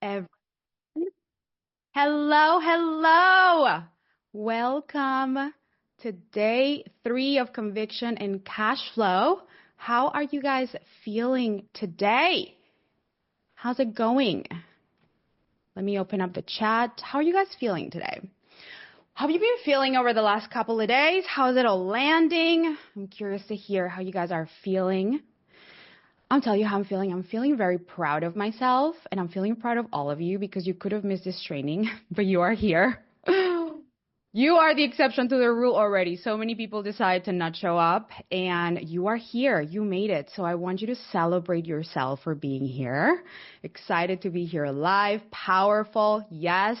Ev- Hello, hello. Welcome to day 3 of Conviction and Cash Flow. How are you guys feeling today? How's it going? Let me open up the chat. How are you guys feeling today? How have you been feeling over the last couple of days? How's it all landing? I'm curious to hear how you guys are feeling. I'll tell you how I'm feeling. I'm feeling very proud of myself, and I'm feeling proud of all of you because you could have missed this training, but you are here. You are the exception to the rule already. So many people decide to not show up, and you are here. You made it. So I want you to celebrate yourself for being here. Excited to be here live, powerful, yes.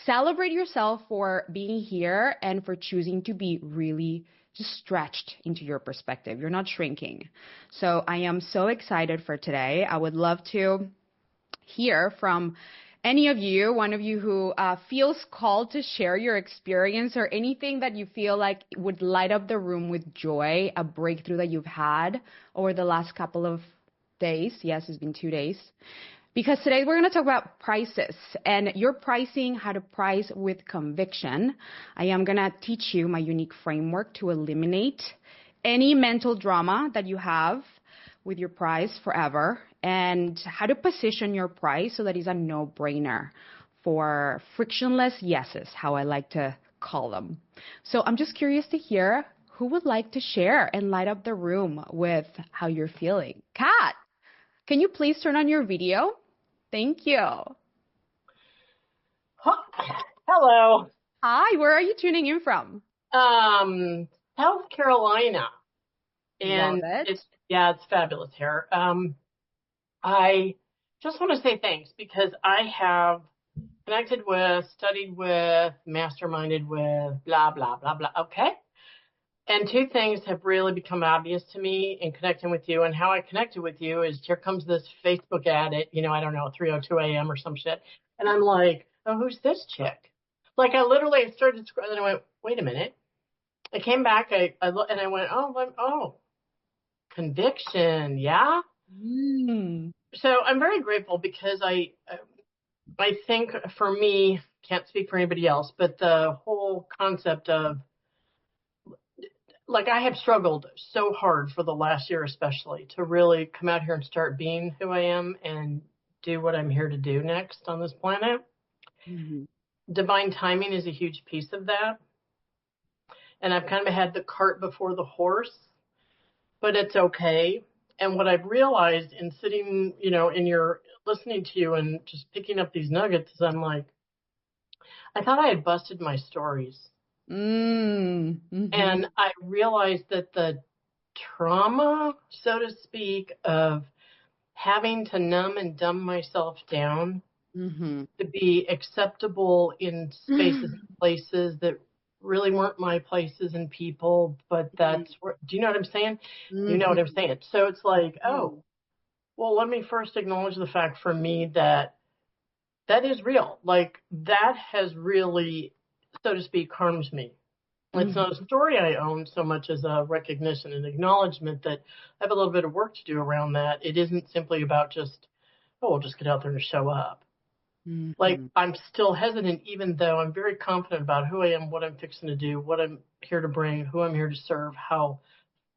Celebrate yourself for being here and for choosing to be really just stretched into your perspective. You're not shrinking. So I am so excited for today. I would love to hear from any of you, one of you who feels called to share your experience or anything that you feel like would light up the room with joy, a breakthrough that you've had over the last couple of days. Yes, it's been 2 days. Because today we're going to talk about prices and your pricing, how to price with conviction. I am going to teach you my unique framework to eliminate any mental drama that you have with your price forever and how to position your price so that it's a no-brainer for frictionless yeses, how I like to call them. So I'm just curious to hear who would like to share and light up the room with how you're feeling. Kat, can you please turn on your video? Thank you. Hello. Hi, where are you tuning in from? South Carolina. Love And it. it's fabulous here. I just want to say thanks because I have connected with, studied with, masterminded with, blah, blah, blah, blah. Okay. And 2 things have really become obvious to me in connecting with you. And how I connected with you is here comes this Facebook ad at, I don't know, 3:02 a.m. or some shit. And I'm like, oh, who's this chick? Like I literally started scrolling and I went, wait a minute. I came back, I looked and I went, oh, conviction. Yeah. So I'm very grateful because I think for me, can't speak for anybody else, but the whole concept of like I have struggled so hard for the last year, especially to really come out here and start being who I am and do what I'm here to do next on this planet. Mm-hmm. Divine timing is a huge piece of that. And I've kind of had the cart before the horse, but it's okay. And what I've realized in sitting, in your listening to you and just picking up these nuggets is I'm like, I thought I had busted my stories. Mm-hmm. And I realized that the trauma, so to speak, of having to numb and dumb myself down to be acceptable in spaces and places that really weren't my places and people, but that's where, do you know what I'm saying? You know what I'm saying? So it's like, oh, well, let me first acknowledge the fact for me that is real. Like that has really, so to speak, harmed me. It's not a story I own so much as a recognition and acknowledgement that I have a little bit of work to do around that. It isn't simply about just, oh, we'll just get out there and show up. Like I'm still hesitant, even though I'm very confident about who I am, what I'm fixing to do, what I'm here to bring, who I'm here to serve, how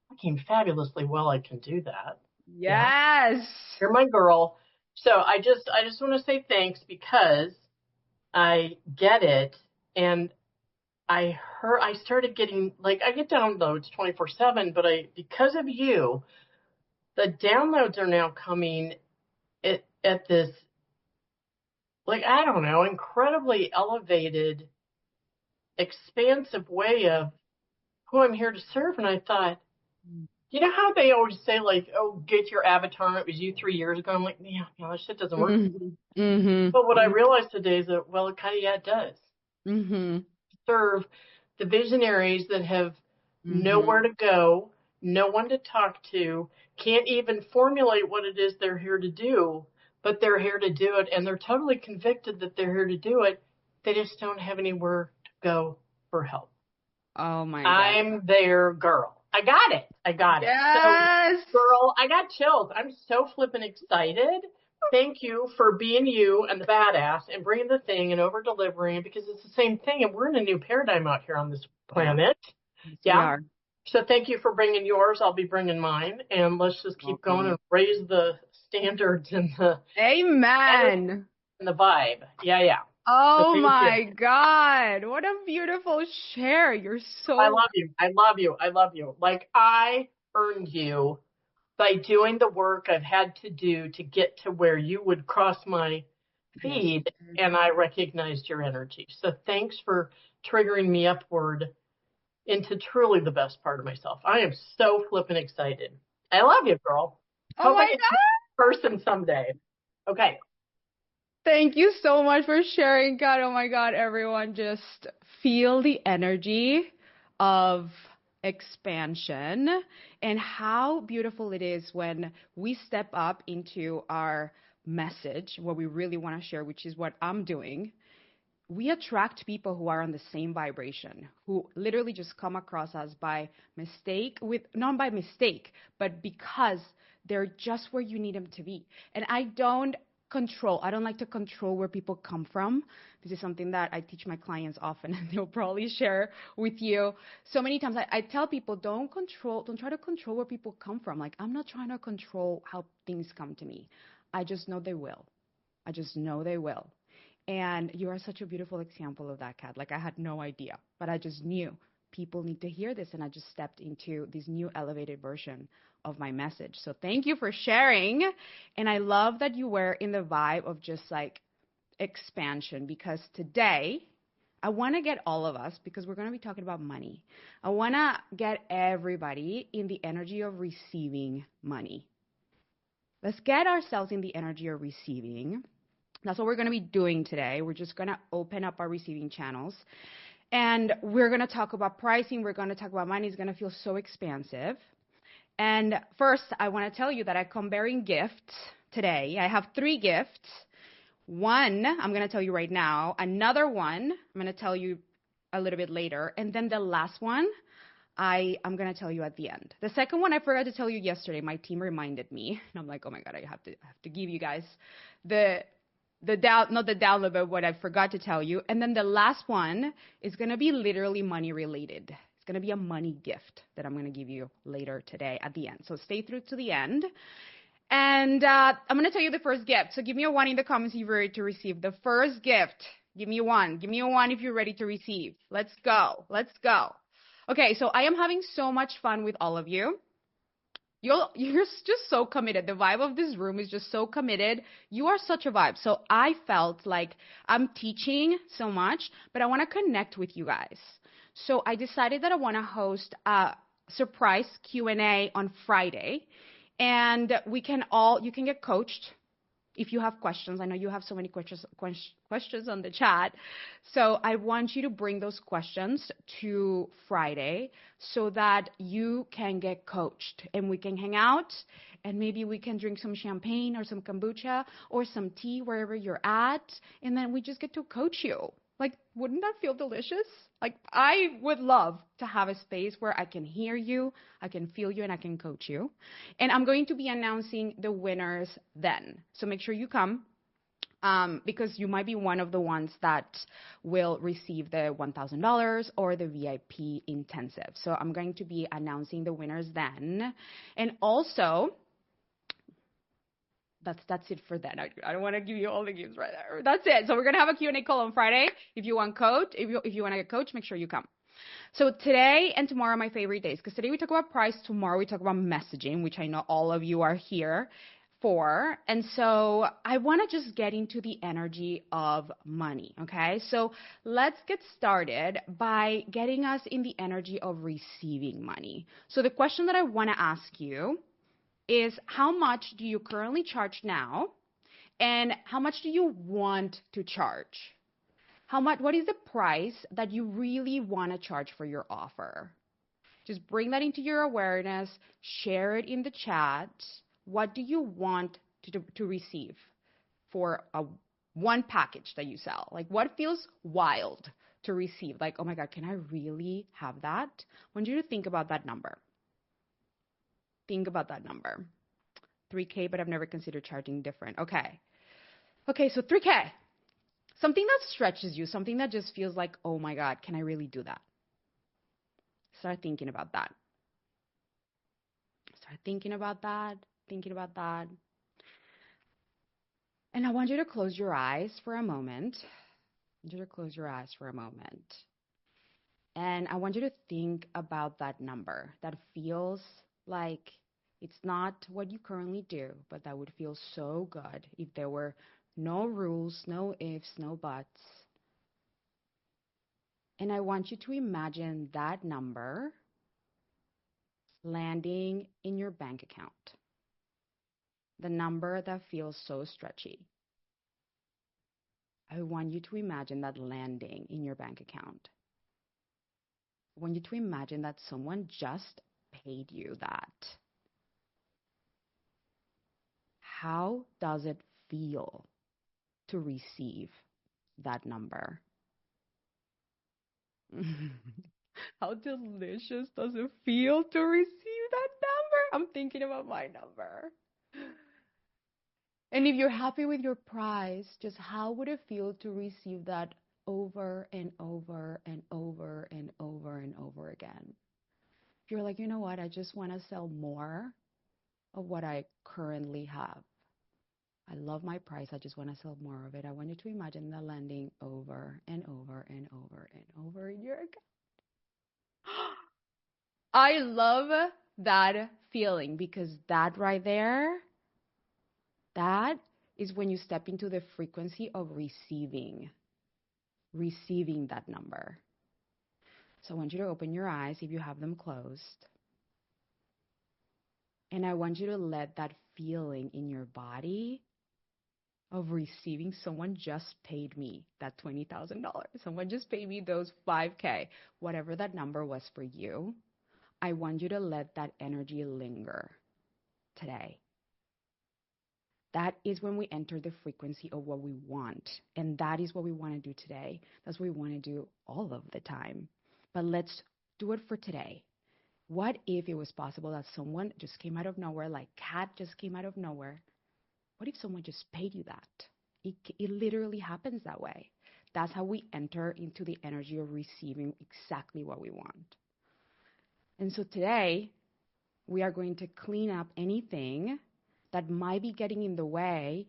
fucking fabulously well I can do that. Yes. Yeah. You're my girl. So I just want to say thanks because I get it. And I started getting, like, I get downloads 24/7, but because of you, the downloads are now coming at this, like, I don't know, incredibly elevated, expansive way of who I'm here to serve. And I thought, you know how they always say, like, oh, get your avatar, it was you 3 years ago? I'm like, yeah, that shit doesn't work. But what I realized today is that, well, it kind of, it does. Serve the visionaries that have nowhere to go, no one to talk to, can't even formulate what it is they're here to do, but they're here to do it, and they're totally convicted that they're here to do it. They just don't have anywhere to go for help. Oh my God. I'm their girl. I got it. Yes. So, girl, I got chills. I'm so flippin' excited Thank you for being you and the badass and bringing the thing and over delivering because it's the same thing. And we're in a new paradigm out here on this Yeah, planet. yes, we Yeah. are. So thank you for bringing yours. I'll be bringing mine. And let's just keep going Welcome. and raise the standards and the energy Amen. and the vibe. Yeah, yeah. So Oh thank you. my God. What a beautiful share. You're I so, love you. I love you. I love you. Like I earned you by doing the work I've had to do to get to where you would cross my yes. feed and I recognized your energy. So thanks for triggering me upward into truly the best part of myself. I am so flippin' excited. I love you, girl. Oh Hope I my get to God. meet you in person someday. Okay. Thank you so much for sharing, God. Oh my God, everyone, just feel the energy of expansion and how beautiful it is when we step up into our message, what we really want to share, which is what I'm doing. We attract people who are on the same vibration, who literally just come across us by mistake, with not by mistake, but because they're just where you need them to be. And I don't like to control where people come from. This is something that I teach my clients often, and they'll probably share with you. So many times I tell people, don't try to control where people come from. Like, I'm not trying to control how things come to me. I just know they will. I just know they will. And you are such a beautiful example of that, Kat. Like, I had no idea, but I just knew people need to hear this. And I just stepped into this new elevated version of my message. So thank you for sharing. And I love that you were in the vibe of just like expansion, because today I want to get all of us, because we're going to be talking about money. I want to get everybody in the energy of receiving money. Let's get ourselves in the energy of receiving. That's what we're going to be doing today. We're just going to open up our receiving channels. And we're going to talk about pricing. We're going to talk about money. It's going to feel so expansive. And first, I want to tell you that I come bearing gifts today. I have 3 gifts. One, I'm going to tell you right now. Another one, I'm going to tell you a little bit later. And then the last one, I'm going to tell you at the end. The second one, I forgot to tell you yesterday. My team reminded me. And I'm like, oh my God, I have to give you guys the not the download, but what I forgot to tell you. And then the last one is going to be literally money related. It's going to be a money gift that I'm going to give you later today at the end. So stay through to the end. And I'm going to tell you the first gift. So give me a 1 in the comments if you're ready to receive. The first gift, give me a 1. Give me a 1 if you're ready to receive. Let's go. Let's go. Okay, so I am having so much fun with all of you. You're just so committed. The vibe of this room is just so committed. You are such a vibe. So I felt like I'm teaching so much, but I want to connect with you guys. So I decided that I want to host a surprise Q&A on Friday, and you can get coached if you have questions. I know you have so many questions on the chat. So I want you to bring those questions to Friday so that you can get coached and we can hang out, and maybe we can drink some champagne or some kombucha or some tea wherever you're at. And then we just get to coach you. Like, wouldn't that feel delicious? Like, I would love to have a space where I can hear you, I can feel you, and I can coach you. And I'm going to be announcing the winners then. So make sure you come, because you might be one of the ones that will receive the $1,000 or the VIP intensive. So I'm going to be announcing the winners then. And also, that's it for then. I don't want to give you all the gifts right there. That's it. So we're gonna have a Q&A call on Friday. If you want if you want to get coached, make sure you come. So today and tomorrow are my favorite days, because today we talk about price, tomorrow we talk about messaging, which I know all of you are here for. And so I want to just get into the energy of money. Okay, so let's get started by getting us in the energy of receiving money. So the question that I want to ask you is, how much do you currently charge now, and how much do you want to charge? What is the price that you really want to charge for your offer? Just bring that into your awareness, share it in the chat. What do you want to receive for one package that you sell? Like, what feels wild to receive? Like, oh my God, can I really have that? I want you to think about that number. Think about that number. 3K, but I've never considered charging different. Okay, so 3K. Something that stretches you, something that just feels like, oh my God, can I really do that? Start thinking about that. Start thinking about that, thinking about that. And I want you to close your eyes for a moment. I want you to close your eyes for a moment. And I want you to think about that number that feels like it's not what you currently do, but that would feel so good if there were no rules, no ifs, no buts. And I want you to imagine that number landing in your bank account. The number that feels so stretchy. I want you to imagine that landing in your bank account. I want you to imagine that someone just paid you that. How does it feel to receive that number? How delicious does it feel to receive that number? I'm thinking about my number. And if you're happy with your price, just how would it feel to receive that over and over and over and over and over again? If you're like, you know what, I just want to sell more of what I currently have. I love my price. I just want to sell more of it. I want you to imagine the landing over and over and over and over in your account. I love that feeling because that right there, that is when you step into the frequency of receiving that number. So I want you to open your eyes if you have them closed. And I want you to let that feeling in your body of receiving, someone just paid me that $20,000. Someone just paid me those 5K, whatever that number was for you. I want you to let that energy linger today. That is when we enter the frequency of what we want. And that is what we want to do today. That's what we want to do all of the time. But let's do it for today. What if it was possible that someone just came out of nowhere, like Kat just came out of nowhere? What if someone just paid you that? It literally happens that way. That's how we enter into the energy of receiving exactly what we want. And so today, we are going to clean up anything that might be getting in the way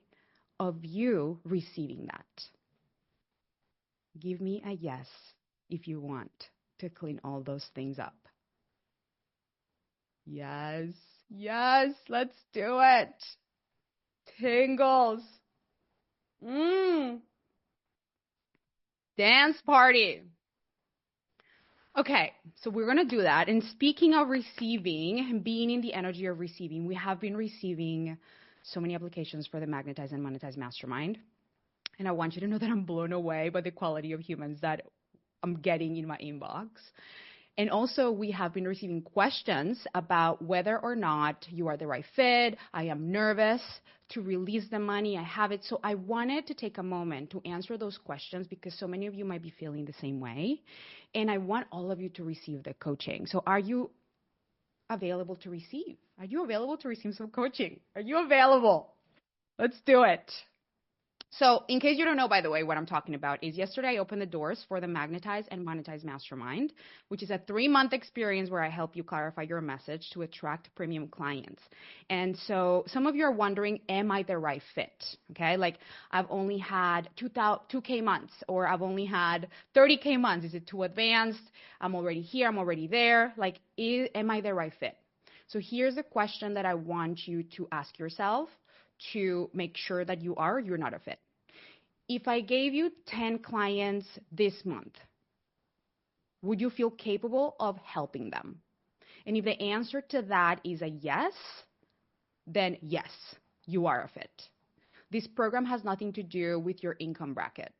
of you receiving that. Give me a yes if you want to clean all those things up. Yes, let's do it. Tingles. Dance party. Okay, so we're going to do that. And speaking of receiving, being in the energy of receiving, we have been receiving so many applications for the Magnetize and Monetize Mastermind. And I want you to know that I'm blown away by the quality of humans that I'm getting in my inbox. And also, we have been receiving questions about whether or not you are the right fit. I am nervous to release the money. I have it. So I wanted to take a moment to answer those questions because so many of you might be feeling the same way. And I want all of you to receive the coaching. So are you available to receive? Are you available to receive some coaching? Are you available? Let's do it. So in case you don't know, by the way, what I'm talking about is yesterday I opened the doors for the Magnetize and Monetize Mastermind, which is a 3-month experience where I help you clarify your message to attract premium clients. And so some of you are wondering, am I the right fit? Okay, like I've only had 2K months, or I've only had 30K months. Is it too advanced? I'm already here, I'm already there. Like, am I the right fit? So here's a question that I want you to ask yourself to make sure that you're not a fit. If I gave you 10 clients this month, would you feel capable of helping them? And if the answer to that is a yes, then yes, you are a fit. This program has nothing to do with your income bracket.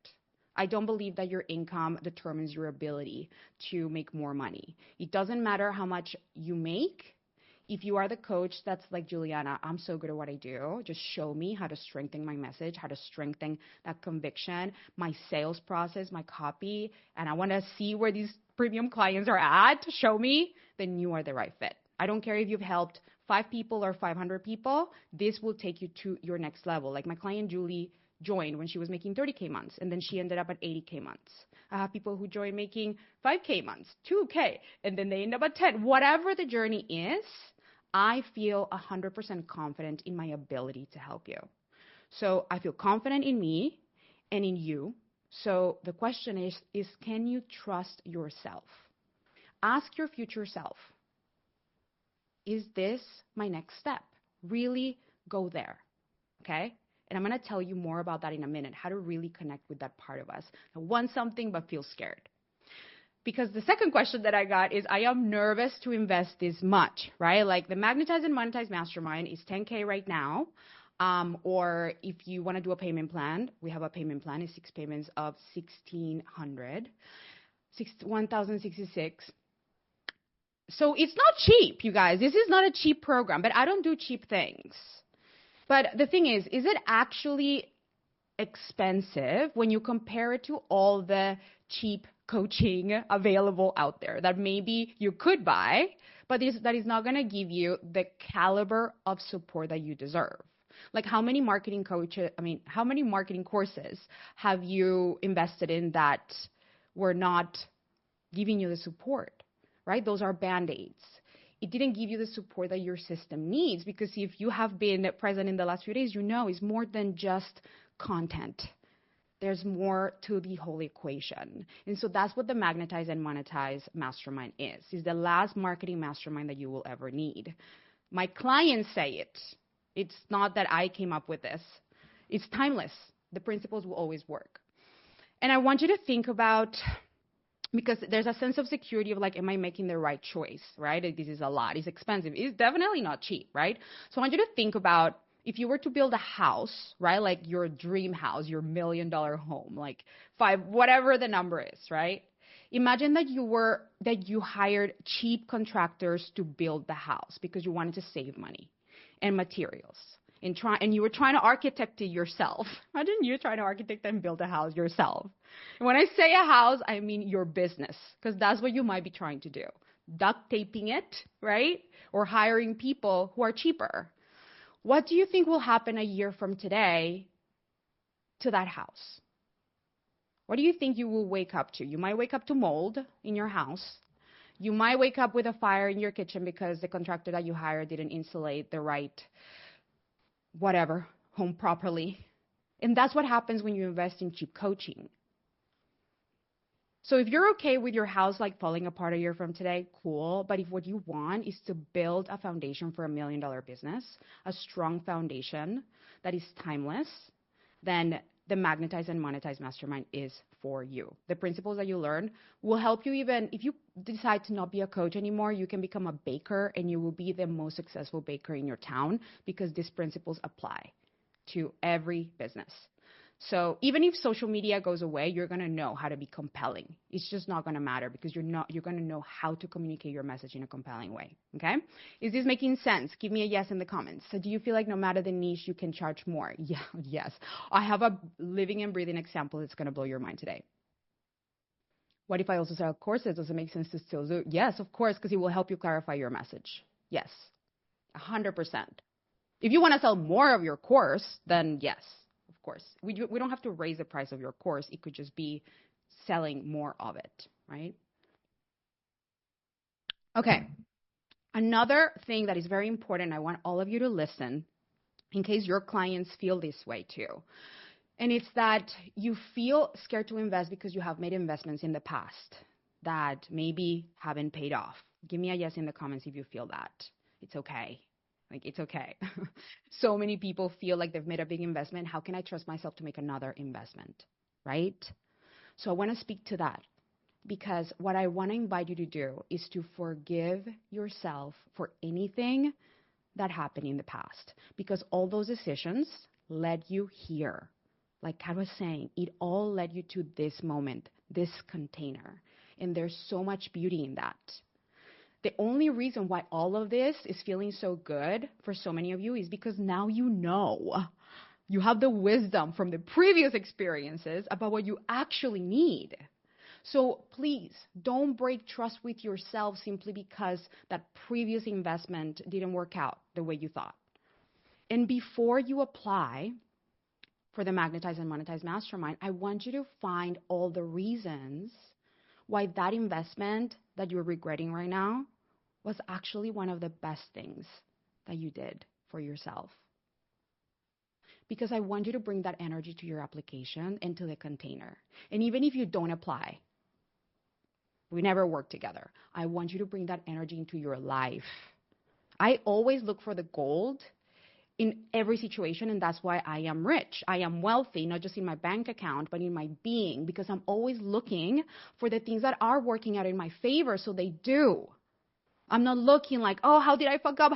I don't believe that your income determines your ability to make more money. It doesn't matter how much you make. If you are the coach that's like, Juliana, I'm so good at what I do, just show me how to strengthen my message, how to strengthen that conviction, my sales process, my copy, and I want to see where these premium clients are at, show me, then you are the right fit. I don't care if you've helped 5 people or 500 people, this will take you to your next level. Like my client Julie joined when she was making 30K months, and then she ended up at 80K months. I have people who join making 5K months, 2K, and then they end up at 10. Whatever the journey is, I feel 100% confident in my ability to help you. So I feel confident in me and in you. So the question is can you trust yourself? Ask your future self, is this my next step? Really go there, okay? And I'm going to tell you more about that in a minute, how to really connect with that part of us that wants something but feels scared. Because the second question that I got is, I am nervous to invest this much, right? Like the Magnetize and Monetize Mastermind is 10K right now. Or if you want to do a payment plan, we have a payment plan. It's 6 payments of 1,066. So it's not cheap, you guys. This is not a cheap program, but I don't do cheap things. But the thing is it actually expensive when you compare it to all the cheap coaching available out there that maybe you could buy, but that is not going to give you the caliber of support that you deserve? Like how many marketing courses have you invested in that were not giving you the support, right? Those are Band-Aids. It didn't give you the support that your system needs, because if you have been present in the last few days, you know it's more than just content. There's more to the whole equation. And so that's what the Magnetize and Monetize Mastermind is. It's the last marketing mastermind that you will ever need. My clients say it. It's not that I came up with this. It's timeless. The principles will always work. And I want you to think about, because there's a sense of security of like, am I making the right choice, right? This is a lot. It's expensive. It's definitely not cheap, right? So I want you to think about, if you were to build a house, right? Like your dream house, your $1 million home, like 5, whatever the number is, right? Imagine that you hired cheap contractors to build the house because you wanted to save money and materials. And you were trying to architect it yourself. Imagine you trying to architect and build a house yourself. And when I say a house, I mean your business, because that's what you might be trying to do. Duct taping it, right? Or hiring people who are cheaper. What do you think will happen a year from today to that house? What do you think you will wake up to? You might wake up to mold in your house. You might wake up with a fire in your kitchen because the contractor that you hired didn't insulate the right home properly. And that's what happens when you invest in cheap coaching. So if you're okay with your house like falling apart a year from today, cool. But if what you want is to build a foundation for $1 million business, a strong foundation that is timeless, then the Magnetize and Monetize Mastermind is for you. The principles that you learn will help you. Even if you decide to not be a coach anymore, you can become a baker and you will be the most successful baker in your town, because these principles apply to every business. So even if social media goes away, you're going to know how to be compelling. It's just not going to matter, because you're going to know how to communicate your message in a compelling way. Okay? Is this making sense? Give me a yes in the comments. So do you feel like no matter the niche, you can charge more? Yeah, yes. I have a living and breathing example that's going to blow your mind today. What if I also sell courses? Does it make sense to still do? Yes, of course, because it will help you clarify your message. Yes, 100%. If you want to sell more of your course, then yes. Of course, we don't have to raise the price of your course. It could just be selling more of it, right? Okay. Another thing that is very important, I want all of you to listen in case your clients feel this way too. And it's that you feel scared to invest because you have made investments in the past that maybe haven't paid off. Give me a yes in the comments if you feel that. It's okay. Like, it's okay. So many people feel like they've made a big investment. How can I trust myself to make another investment, right? So I want to speak to that, because what I want to invite you to do is to forgive yourself for anything that happened in the past, because all those decisions led you here. Like I was saying, it all led you to this moment, this container, and there's so much beauty in that. The only reason why all of this is feeling so good for so many of you is because now you know. You have the wisdom from the previous experiences about what you actually need. So please don't break trust with yourself simply because that previous investment didn't work out the way you thought. And before you apply for the Magnetize and Monetize Mastermind, I want you to find all the reasons why that investment that you're regretting right now was actually one of the best things that you did for yourself. Because I want you to bring that energy to your application and to the container. And even if you don't apply, we never work together, I want you to bring that energy into your life. I always look for the gold in every situation, and that's why I am rich. I am wealthy, not just in my bank account, but in my being, because I'm always looking for the things that are working out in my favor, so they do. I'm not looking like, oh, how did I fuck up?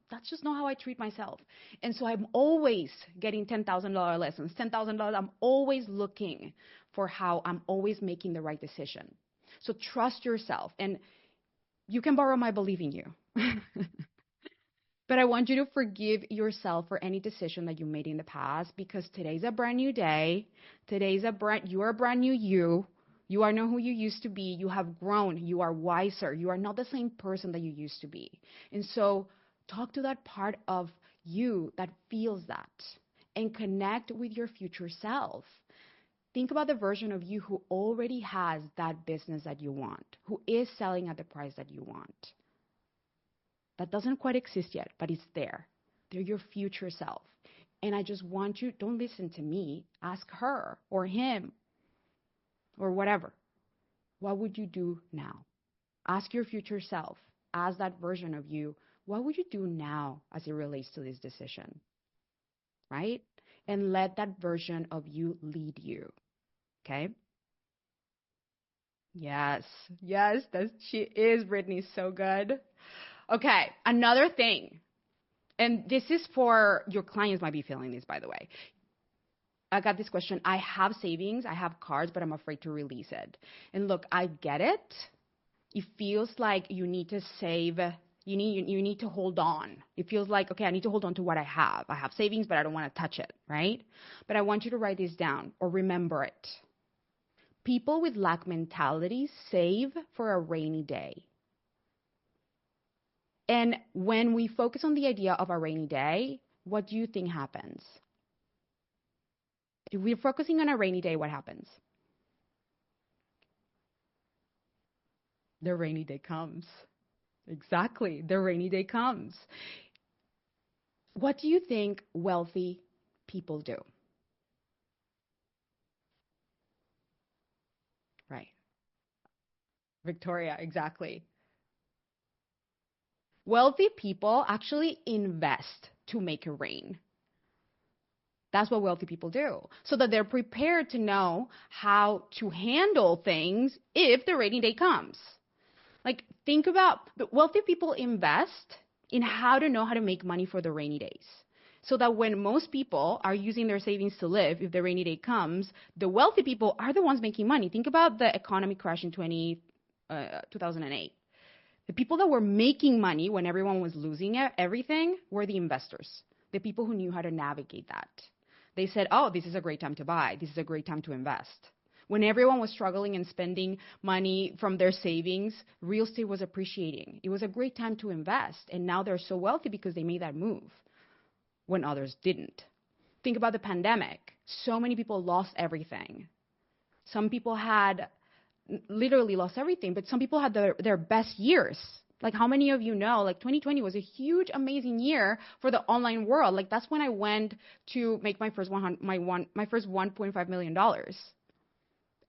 That's just not how I treat myself. And so I'm always getting $10,000 lessons, $10,000. I'm always looking for how I'm always making the right decision. So trust yourself, and you can borrow my belief in you. But I want you to forgive yourself for any decision that you made in the past, because today's a brand new day. You are a brand new you. You are not who you used to be. You have grown. You are wiser. You are not the same person that you used to be. And so talk to that part of you that feels that and connect with your future self. Think about the version of you who already has that business that you want, who is selling at the price that you want. That doesn't quite exist yet, but it's there. They're your future self. And I just want you, don't listen to me. Ask her or him or whatever. What would you do now? Ask your future self, as that version of you, what would you do now as it relates to this decision? Right? And let that version of you lead you. Okay? Yes. Yes, she is, Brittany, so good. Okay, another thing. And this is for your clients might be feeling this, by the way. I got this question. I have savings, I have cards, but I'm afraid to release it. And look, I get it. It feels like you need to save. You need to hold on. It feels like, okay, I need to hold on to what I have. I have savings, but I don't want to touch it, right? But I want you to write this down or remember it. People with lack mentality save for a rainy day. And when we focus on the idea of a rainy day, what do you think happens? If we're focusing on a rainy day, what happens? The rainy day comes. Exactly. The rainy day comes. What do you think wealthy people do? Right. Victoria, exactly. Wealthy people actually invest to make it rain. That's what wealthy people do, so that they're prepared to know how to handle things if the rainy day comes. Like, think about the wealthy people invest in how to know how to make money for the rainy days. So that when most people are using their savings to live, if the rainy day comes, the wealthy people are the ones making money. Think about the economy crash in 2008. The people that were making money when everyone was losing everything were the investors, the people who knew how to navigate that. They said, oh, this is a great time to buy. This is a great time to invest. When everyone was struggling and spending money from their savings, real estate was appreciating. It was a great time to invest. And now they're so wealthy because they made that move when others didn't. Think about the pandemic. So many people lost everything. Some people had literally lost everything, but some people had their best years. Like, how many of you know, like 2020 was a huge, amazing year for the online world. Like, that's when I went to make my first $1.5 million.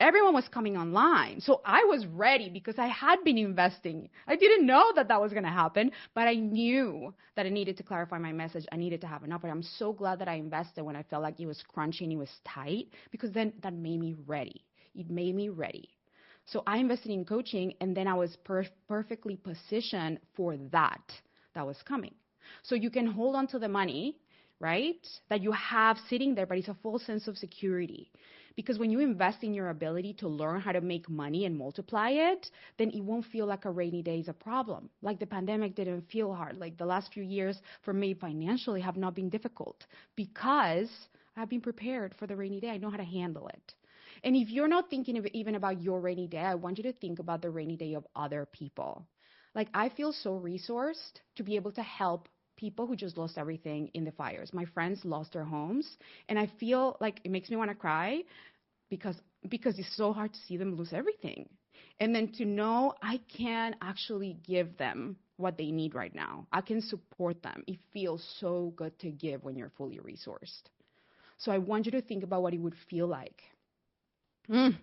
Everyone was coming online. So I was ready because I had been investing. I didn't know that was going to happen, but I knew that I needed to clarify my message. I needed to have enough. And I'm so glad that I invested when I felt like it was crunchy and it was tight, because then that made me ready. It made me ready. So I invested in coaching, and then I was perfectly positioned for that was coming. So you can hold on to the money, right, that you have sitting there, but it's a full sense of security. Because when you invest in your ability to learn how to make money and multiply it, then it won't feel like a rainy day is a problem. Like the pandemic didn't feel hard. Like the last few years for me financially have not been difficult because I've been prepared for the rainy day. I know how to handle it. And if you're not thinking of even about your rainy day, I want you to think about the rainy day of other people. Like, I feel so resourced to be able to help people who just lost everything in the fires. My friends lost their homes, and I feel like it makes me want to cry because it's so hard to see them lose everything. And then to know I can actually give them what they need right now. I can support them. It feels so good to give when you're fully resourced. So I want you to think about what it would feel like to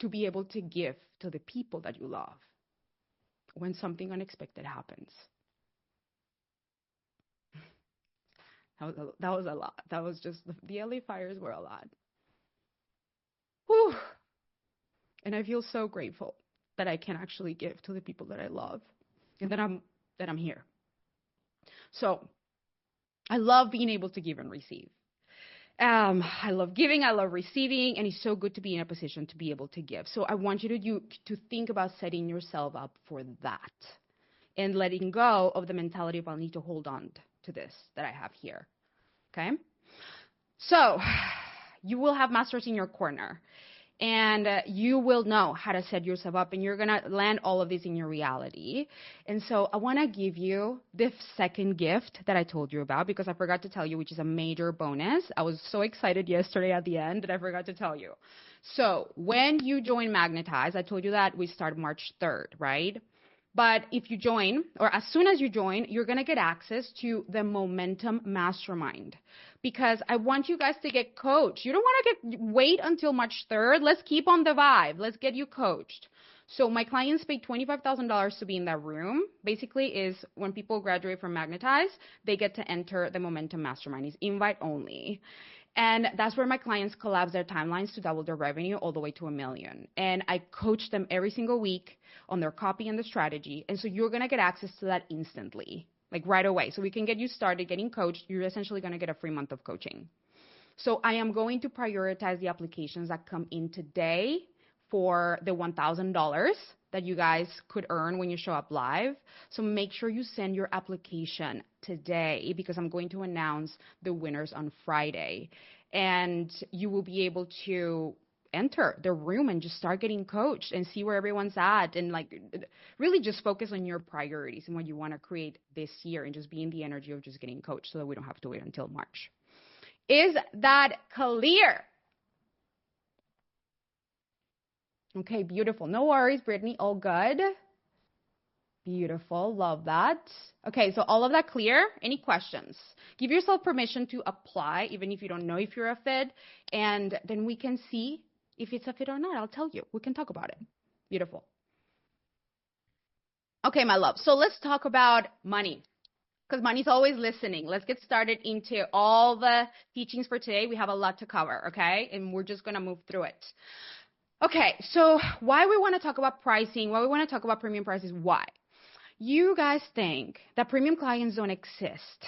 be able to give to the people that you love when something unexpected happens. That was a lot. That was just the LA fires were a lot. Whew. And I feel so grateful that I can actually give to the people that I love and that I'm here. So I love being able to give and receive. I love giving, I love receiving, and it's so good to be in a position to be able to give. So I want you to think about setting yourself up for that and letting go of the mentality of I need to hold on to this that I have here. Okay? So you will have masters in your corner. And you will know how to set yourself up, and you're going to land all of this in your reality. And so I want to give you this second gift that I told you about because I forgot to tell you, which is a major bonus. I was so excited yesterday at the end that I forgot to tell you. So when you join Magnetize, I told you that we start March 3rd, right? But if you join, or as soon as you join, you're going to get access to the Momentum Mastermind because I want you guys to get coached. You don't want to wait until March 3rd. Let's keep on the vibe. Let's get you coached. So my clients pay $25,000 to be in that room. Basically is when people graduate from Magnetize, they get to enter the Momentum Mastermind. It's invite only. And that's where my clients collapse their timelines to double their revenue all the way to $1 million. And I coach them every single week on their copy and the strategy. And so you're going to get access to that instantly, like right away. So we can get you started getting coached. You're essentially going to get a free month of coaching. So I am going to prioritize the applications that come in today for the $1,000 that you guys could earn when you show up live. So make sure you send your application today because I'm going to announce the winners on Friday. And you will be able to enter the room and just start getting coached and see where everyone's at and like really just focus on your priorities and what you want to create this year and just be in the energy of just getting coached so that we don't have to wait until March. Is that clear? Okay, beautiful. No worries, Brittany. All good. Beautiful. Love that. Okay, so all of that clear? Any questions? Give yourself permission to apply, even if you don't know if you're a fit, and then we can see if it's a fit or not. I'll tell you. We can talk about it. Beautiful. Okay, my love. So let's talk about money, because money's always listening. Let's get started into all the teachings for today. We have a lot to cover, okay? And we're just going to move through it. Okay, so why we want to talk about pricing, why we want to talk about premium prices, why? You guys think that premium clients don't exist.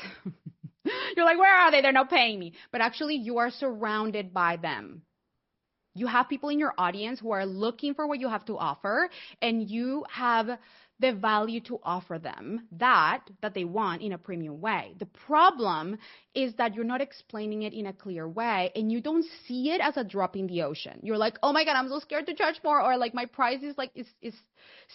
You're like, where are they? They're not paying me. But actually, you are surrounded by them. You have people in your audience who are looking for what you have to offer, and you have the value to offer them that they want in a premium way. The problem is that you're not explaining it in a clear way, and you don't see it as a drop in the ocean. You're like, oh my God, I'm so scared to charge more, or like my price is like it's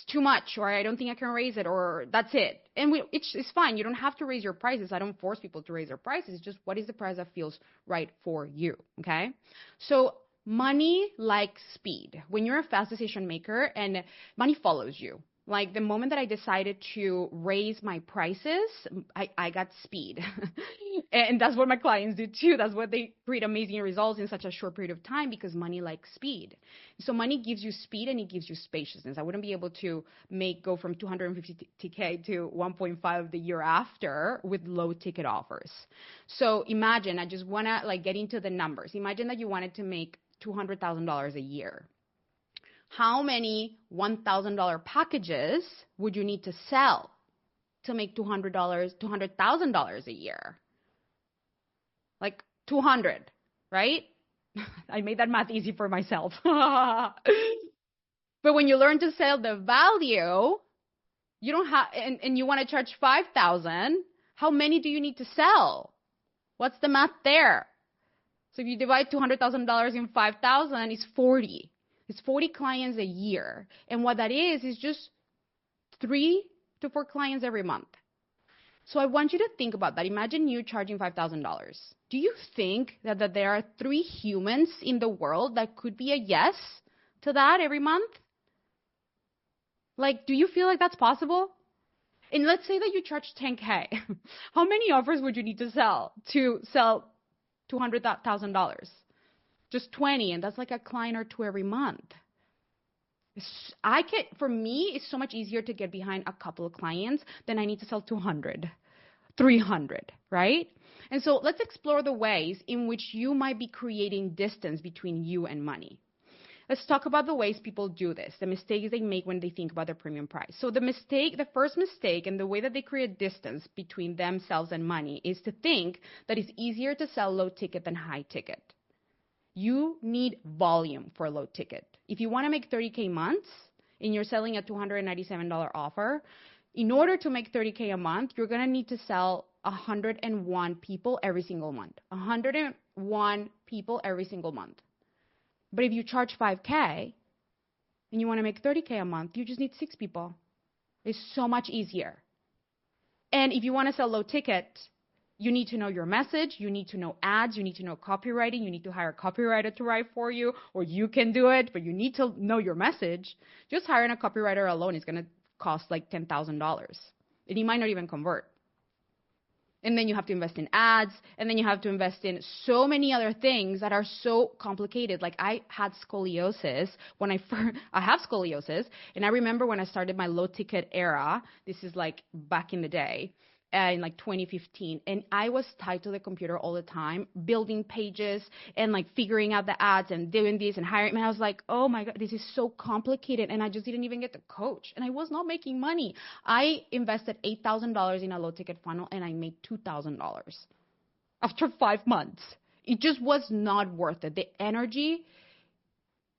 too much, or I don't think I can raise it, or that's it. And it's fine. You don't have to raise your prices. I don't force people to raise their prices. It's just what is the price that feels right for you, okay? So money likes speed. When you're a fast decision maker and money follows you. Like the moment that I decided to raise my prices, I got speed. And that's what my clients do too. That's what they create amazing results in such a short period of time because money likes speed. So money gives you speed and it gives you spaciousness. I wouldn't be able to go from 250K to 1.5 the year after with low ticket offers. So imagine, I just want to like get into the numbers. Imagine that you wanted to make $200,000 a year. How many $1,000 packages would you need to sell to make $200,000 a year? Like 200, right? I made that math easy for myself. But when you learn to sell the value, you don't have, and you want to charge 5,000, how many do you need to sell? What's the math there? So if you divide $200,000 in 5,000, it's 40. It's 40 clients a year. And what that is just 3 to 4 clients every month. So I want you to think about that. Imagine you charging $5,000. Do you think that there are 3 humans in the world that could be a yes to that every month? Like, do you feel like that's possible? And let's say that you charge 10K. How many offers would you need to sell $200,000? Just 20, and that's like a client or 2 every month. For me, it's so much easier to get behind a couple of clients than I need to sell 200, 300, right? And so let's explore the ways in which you might be creating distance between you and money. Let's talk about the ways people do this, the mistakes they make when they think about their premium price. So the first mistake, and the way that they create distance between themselves and money, is to think that it's easier to sell low ticket than high ticket. You need volume for low ticket. If you want to make 30K months and you're selling a $297 offer, in order to make 30K a month, you're going to need to sell 101 people every single month. 101 people every single month. But if you charge 5K and you want to make 30K a month, you just need 6 people. It's so much easier. And if you want to sell low ticket, you need to know your message, you need to know ads, you need to know copywriting, you need to hire a copywriter to write for you, or you can do it, but you need to know your message. Just hiring a copywriter alone is going to cost like $10,000, and it might not even convert. And then you have to invest in ads, and then you have to invest in so many other things that are so complicated. Like I had scoliosis I have scoliosis, and I remember when I started my low ticket era, this is like back in the day, in like 2015, and I was tied to the computer all the time, building pages and like figuring out the ads and doing this and hiring. And I was like, oh my God, this is so complicated. And I just didn't even get to coach, and I was not making money. I invested $8,000 in a low ticket funnel, and I made $2,000 after 5 months. It just was not worth it. The energy,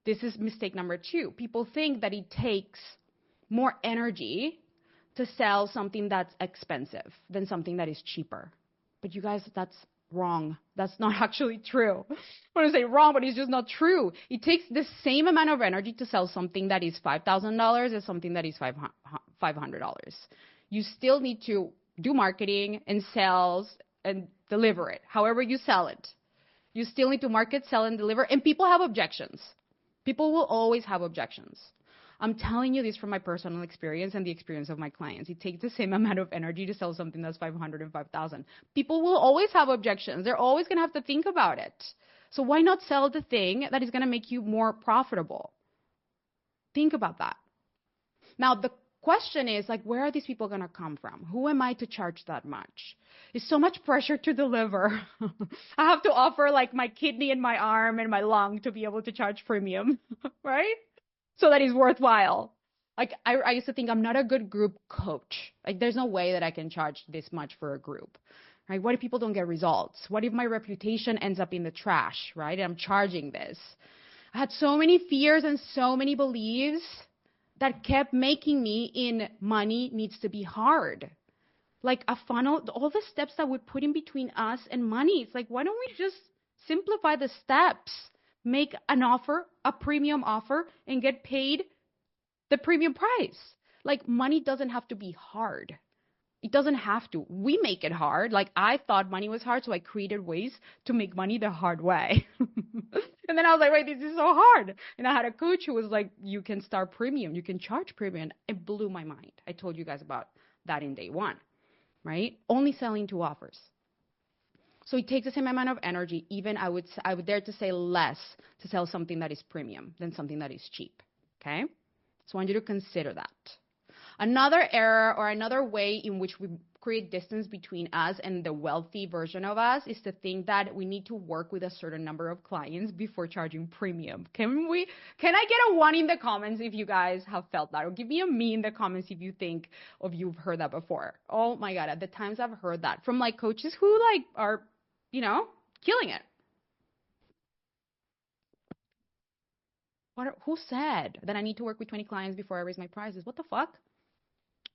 this is mistake number 2. People think that it takes more energy to sell something that's expensive than something that is cheaper. But you guys, that's wrong. That's not actually true. I want to say wrong, but it's just not true. It takes the same amount of energy to sell something that is $5,000 as something that is $500. You still need to do marketing and sales and deliver it. However you sell it, you still need to market, sell, and deliver. And people have objections. People will always have objections. I'm telling you this from my personal experience and the experience of my clients. It takes the same amount of energy to sell something that's 500 and 5,000. People will always have objections. They're always going to have to think about it. So why not sell the thing that is going to make you more profitable? Think about that. Now, the question is, like, where are these people going to come from? Who am I to charge that much? It's so much pressure to deliver. I have to offer like my kidney and my arm and my lung to be able to charge premium, right? So that is worthwhile. Like I used to think I'm not a good group coach. Like there's no way that I can charge this much for a group, right? What if people don't get results? What if my reputation ends up in the trash, right? And I'm charging this. I had so many fears and so many beliefs that kept making me in money needs to be hard. Like a funnel, all the steps that we put in between us and money. It's like, why don't we just simplify the steps? Make an offer, a premium offer, and get paid the premium price. Like money doesn't have to be hard. It doesn't have to. We make it hard. Like I thought money was hard, so I created ways to make money the hard way. And then I was like, wait, this is so hard. And I had a coach who was like, you can start premium. You can charge premium. It blew my mind. I told you guys about that in day 1, right? Only selling 2 offers. So it takes the same amount of energy, even I would dare to say less, to sell something that is premium than something that is cheap, okay? So I want you to consider that. Another error or another way in which we create distance between us and the wealthy version of us is to think that we need to work with a certain number of clients before charging premium. Can I get a 1 in the comments if you guys have felt that? Or give me a me in the comments if you think of you've heard that before. Oh my God, at the times I've heard that from like coaches who like are, killing it. Who said that I need to work with 20 clients before I raise my prices? What the fuck?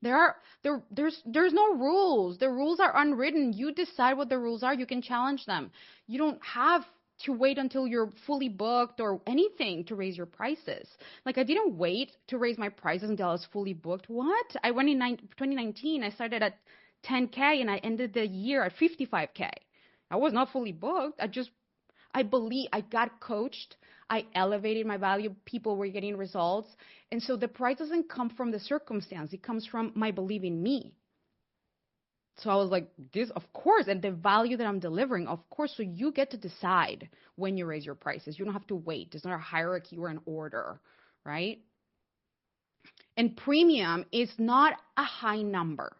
There's no rules. The rules are unwritten. You decide what the rules are. You can challenge them. You don't have to wait until you're fully booked or anything to raise your prices. Like I didn't wait to raise my prices until I was fully booked. What? I went in 2019, I started at 10K and I ended the year at 55K. I was not fully booked. I believe I got coached. I elevated my value. People were getting results. And so the price doesn't come from the circumstance. It comes from my belief in me. So I was like, this, of course, and the value that I'm delivering, of course. So you get to decide when you raise your prices. You don't have to wait. There's not a hierarchy or an order, right? And premium is not a high number.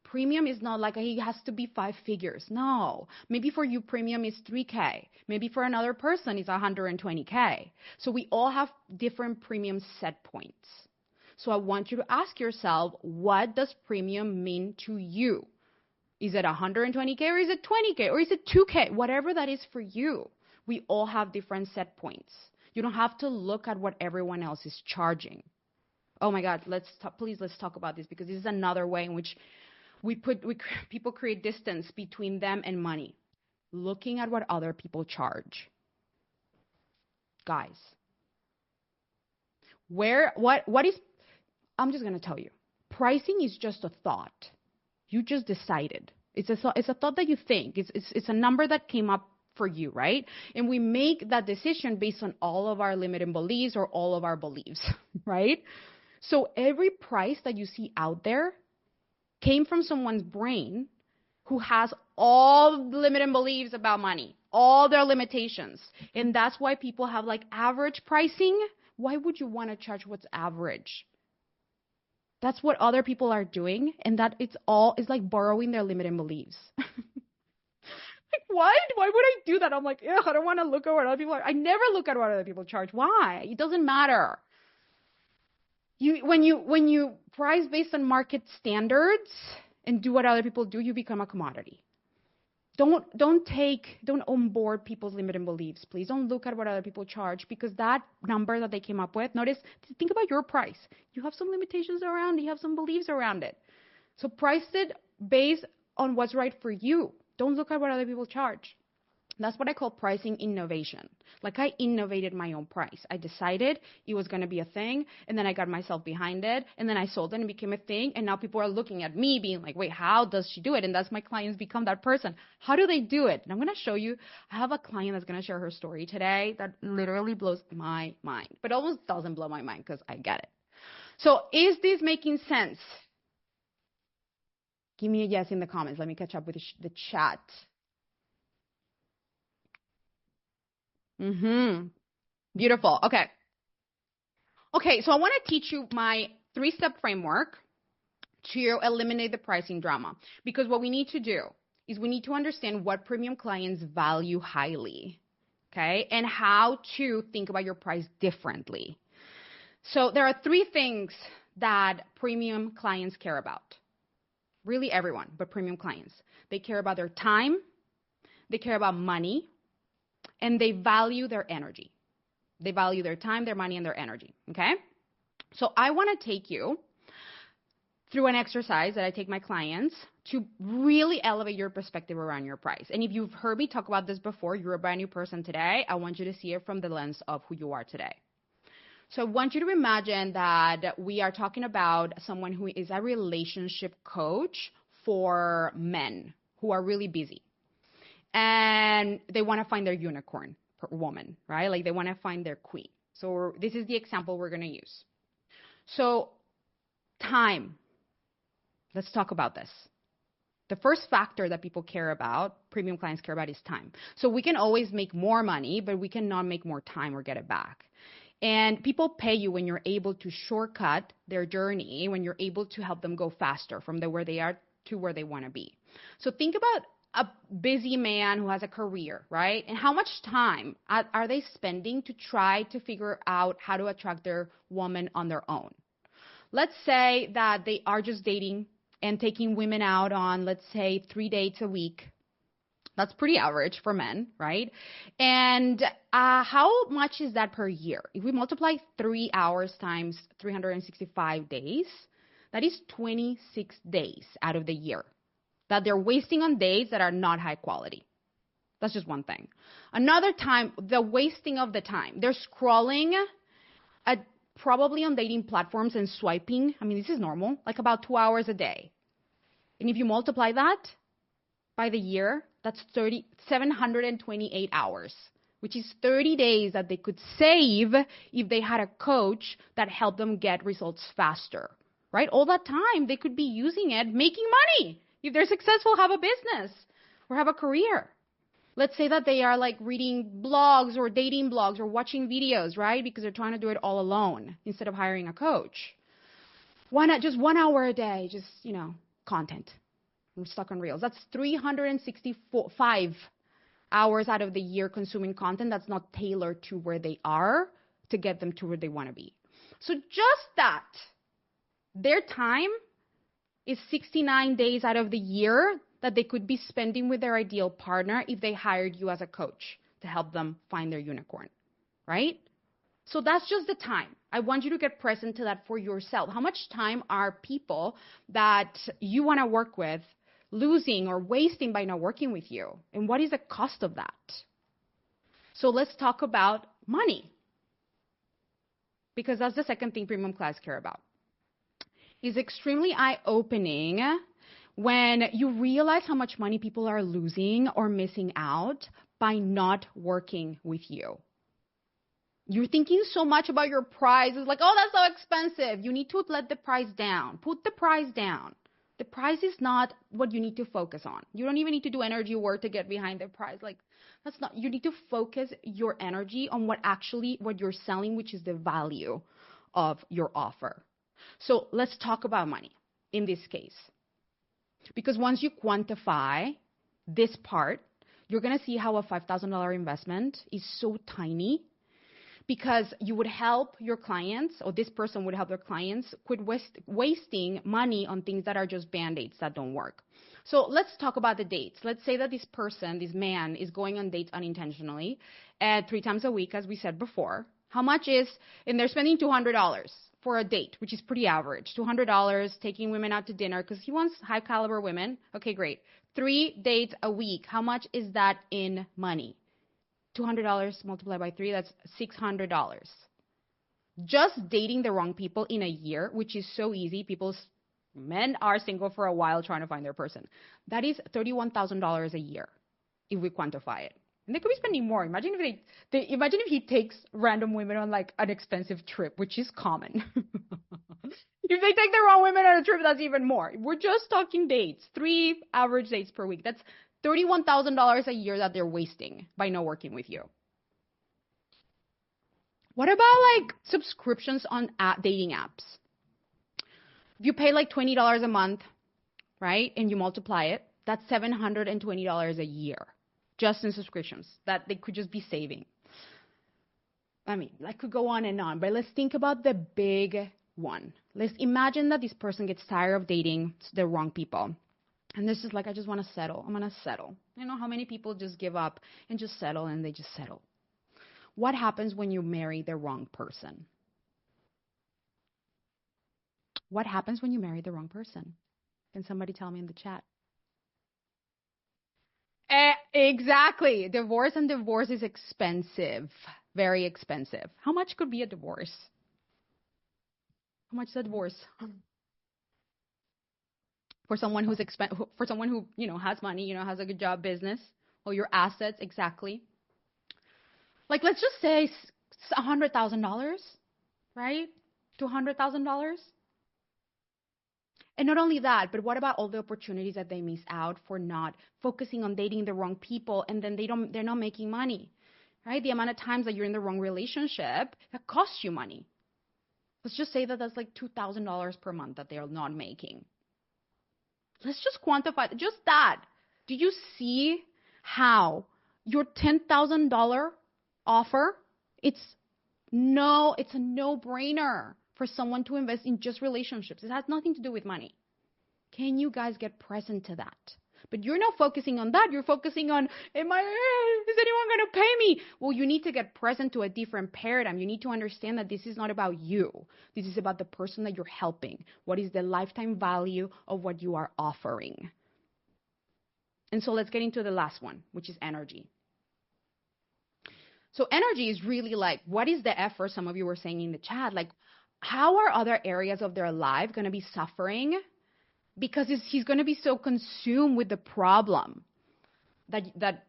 Premium is not like it has to be 5 figures. No. Maybe for you, premium is 3K. Maybe for another person, it's 120K. So we all have different premium set points. So I want you to ask yourself, what does premium mean to you? Is it 120K or is it 20K or is it 2K? Whatever that is for you. We all have different set points. You don't have to look at what everyone else is charging. Oh my God, please let's talk about this, because this is another way in which people create distance between them and money. Looking at what other people charge. Guys, I'm just going to tell you. Pricing is just a thought. You just decided. It's a thought that you think. It's a number that came up for you, right? And we make that decision based on all of our limiting beliefs or all of our beliefs, right? So every price that you see out there came from someone's brain who has all the limiting beliefs about money, all their limitations. And that's why people have like average pricing. Why would you want to charge what's average? That's what other people are doing, and that it's like borrowing their limiting beliefs. Like, what? Why would I do that? I'm like, I don't want to look at what other people are. I never look at what other people charge. Why? It doesn't matter. When you price based on market standards and do what other people do, you become a commodity. Don't onboard people's limiting beliefs, please. Don't look at what other people charge, because that number that they came up with, think about your price. You have some limitations around it. You have some beliefs around it. So price it based on what's right for you. Don't look at what other people charge. That's what I call pricing innovation. Like I innovated my own price. I decided it was going to be a thing, and then I got myself behind it, and then I sold it and it became a thing, and now people are looking at me being like, wait, how does she do it? And that's my clients become that person. How do they do it? And I'm going to show you. I have a client that's going to share her story today that literally blows my mind, but almost doesn't blow my mind because I get it. So is this making sense? Give me a yes in the comments. Let me catch up with the chat. Beautiful. Okay, so I want to teach you my 3-step framework to eliminate the pricing drama. Because what we need to do is we need to understand what premium clients value highly, okay? And how to think about your price differently. So there are 3 things that premium clients care about. Really everyone, but premium clients. They care about their time, they care about money, and they value their energy. They value their time, their money, and their energy, okay? So I want to take you through an exercise that I take my clients to really elevate your perspective around your price. And if you've heard me talk about this before, you're a brand new person today, I want you to see it from the lens of who you are today. So I want you to imagine that we are talking about someone who is a relationship coach for men who are really busy. And they want to find their unicorn woman, right? Like they want to find their queen. So this is the example we're going to use. So time. Let's talk about this. The first factor that people care about, premium clients care about, is time. So we can always make more money, but we cannot make more time or get it back. And people pay you when you're able to shortcut their journey, when you're able to help them go faster from where they are to where they want to be. So think about a busy man who has a career, right? And how much time are they spending to try to figure out how to attract their woman on their own? Let's say that they are just dating and taking women out on, let's say, 3 dates a week. That's pretty average for men, right? And how much is that per year? If we multiply 3 hours times 365 days, that is 26 days out of the year that they're wasting on dates that are not high quality. That's just one thing. Another time, the wasting of the time. They're scrolling at probably on dating platforms and swiping. I mean, this is normal, like about 2 hours a day. And if you multiply that by the year, that's 728 hours, which is 30 days that they could save if they had a coach that helped them get results faster, right? All that time, they could be using it, making money. If they're successful, have a business or have a career. Let's say that they are like reading blogs or dating blogs or watching videos, right? Because they're trying to do it all alone instead of hiring a coach. Why not just 1 hour a day, just, content. I'm stuck on Reels. That's 365 hours out of the year consuming content that's not tailored to where they are to get them to where they want to be. So just that, their time is 69 days out of the year that they could be spending with their ideal partner if they hired you as a coach to help them find their unicorn, right? So that's just the time. I want you to get present to that for yourself. How much time are people that you want to work with losing or wasting by not working with you? And what is the cost of that? So let's talk about money, because that's the second thing premium clients care about. It's extremely eye-opening when you realize how much money people are losing or missing out by not working with you. You're thinking so much about your price. It's like, oh, that's so expensive. You need to let the price down. Put the price down. The price is not what you need to focus on. You don't even need to do energy work to get behind the price. Like, that's not, you need to focus your energy on what you're selling, which is the value of your offer. So let's talk about money in this case. Because once you quantify this part, you're going to see how a $5,000 investment is so tiny, because you would help your clients, or this person would help their clients quit wasting money on things that are just Band-Aids that don't work. So let's talk about the dates. Let's say that this person, this man, is going on dates unintentionally 3 times a week, as we said before. How much is, and they're spending $200 for a date, which is pretty average. $200, taking women out to dinner, because he wants high caliber women. Okay, great. 3 dates a week. How much is that in money? $200 multiplied by 3, that's $600. Just dating the wrong people in a year, which is so easy. Men are single for a while trying to find their person. That is $31,000 a year if we quantify it. And they could be spending more. Imagine if he takes random women on like an expensive trip, which is common. If they take the wrong women on a trip, that's even more. We're just talking dates, 3 average dates per week. That's $31,000 a year that they're wasting by not working with you. What about like subscriptions on dating apps? If you pay like $20 a month, right, and you multiply it, that's $720 a year just in subscriptions that they could just be saving. I mean, I could go on, but let's think about the big one. Let's imagine that this person gets tired of dating the wrong people. And this is like, I just want to settle. I'm going to settle. You know how many people just give up and just settle, and they just settle. What happens when you marry the wrong person? What happens when you marry the wrong person? Can somebody tell me in the chat? Exactly. Divorce is expensive. Very expensive. How much could be a divorce? How much is a divorce? For someone who has money, has a good job, business, or your assets, exactly. Like, let's just say $100,000, right? $200,000. And not only that, but what about all the opportunities that they miss out for not focusing on dating the wrong people, and then they're not making money, right? The amount of times that you're in the wrong relationship, that costs you money. Let's just say that that's like $2,000 per month that they're not making. Let's just quantify just that. Do you see how your $10,000 offer, it's a no-brainer for someone to invest in just relationships. It has nothing to do with money. Can you guys get present to that? But you're not focusing on that. You're focusing on, is anyone going to pay me? Well, you need to get present to a different paradigm. You need to understand that this is not about you. This is about the person that you're helping. What is the lifetime value of what you are offering? And so let's get into the last one, which is energy. So energy is really like, what is the effort? Some of you were saying in the chat, like, how are other areas of their life going to be suffering because he's going to be so consumed with the problem that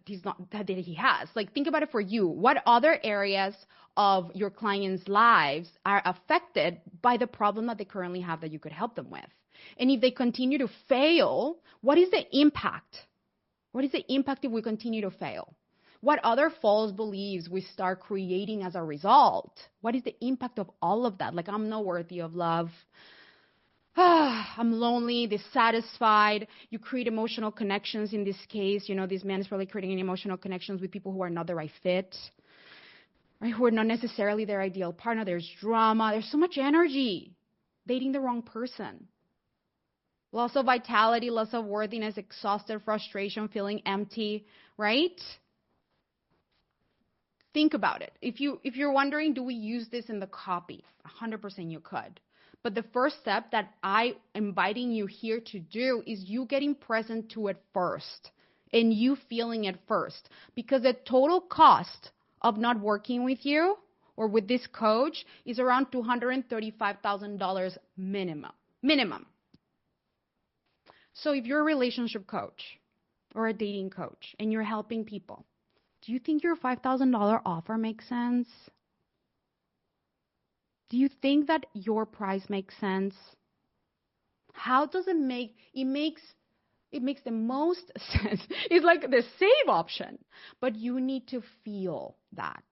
he has. Like, think about it for you. What other areas of your clients' lives are affected by the problem that they currently have that you could help them with? And if they continue to fail, what is the impact? What is the impact if we continue to fail? What other false beliefs we start creating as a result? What is the impact of all of that? Like, I'm not worthy of love. I'm lonely, dissatisfied. You create emotional connections in this case. You know, this man is probably creating emotional connections with people who are not the right fit, right? Who are not necessarily their ideal partner. There's drama. There's so much energy. Dating the wrong person. Loss of vitality, loss of worthiness, exhausted, frustration, feeling empty, right? Think about it. If you're wondering, do we use this in the copy? 100% you could. But the first step that I am inviting you here to do is you getting present to it first and you feeling it first. Because the total cost of not working with you or with this coach is around $235,000 minimum. So if you're a relationship coach or a dating coach and you're helping people, do you think your $5,000 offer makes sense? Do you think that your price makes sense? How does it make? It makes the most sense. It's like the save option, but you need to feel that.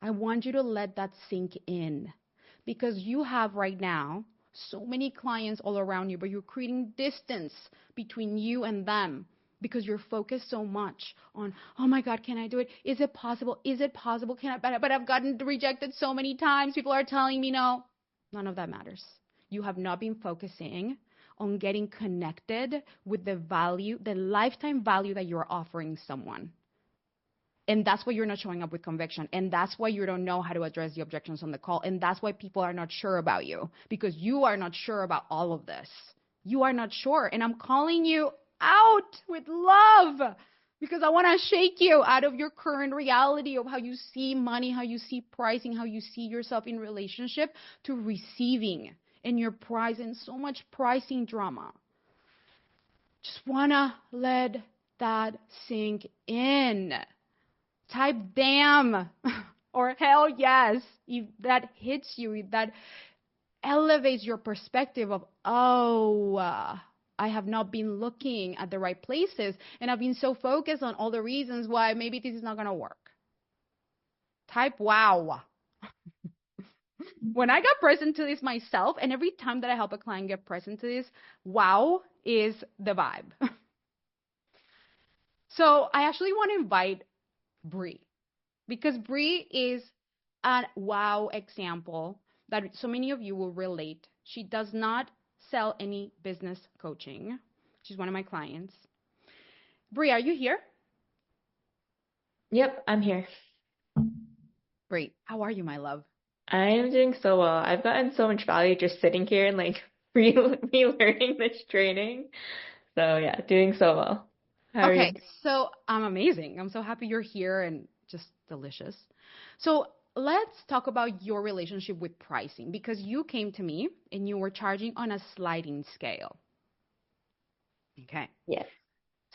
I want you to let that sink in because you have right now so many clients all around you, but you're creating distance between you and them because you're focused so much on, oh my God, can I do it? Is it possible? Is it possible? Can I? But I've gotten rejected so many times. People are telling me no. None of that matters. You have not been focusing on getting connected with the value, the lifetime value that you're offering someone. And that's why you're not showing up with conviction. And that's why you don't know how to address the objections on the call. And that's why people are not sure about you because you are not sure about all of this. You are not sure. And I'm calling you out with love because I want to shake you out of your current reality of how you see money, how you see pricing, how you see yourself in relationship to receiving and your price and so much pricing drama. Just want to let that sink in. Type damn or hell yes if that hits you, if that elevates your perspective of, I have not been looking at the right places and I've been so focused on all the reasons why maybe this is not going to work. Type wow. When I got present to this myself, and every time that I help a client get present to this, wow is the vibe. So I actually want to invite Bree because Bree is a wow example that so many of you will relate. She does not sell any business coaching. She's one of my clients. Bree, are you here? Yep, I'm here. Great. How are you, my love? I'm doing so well. I've gotten so much value just sitting here and like relearning this training. So yeah, doing so well. How are you? Okay, so I'm amazing. I'm so happy you're here and just delicious. So let's talk about your relationship with pricing because you came to me and you were charging on a sliding scale. Okay. Yes.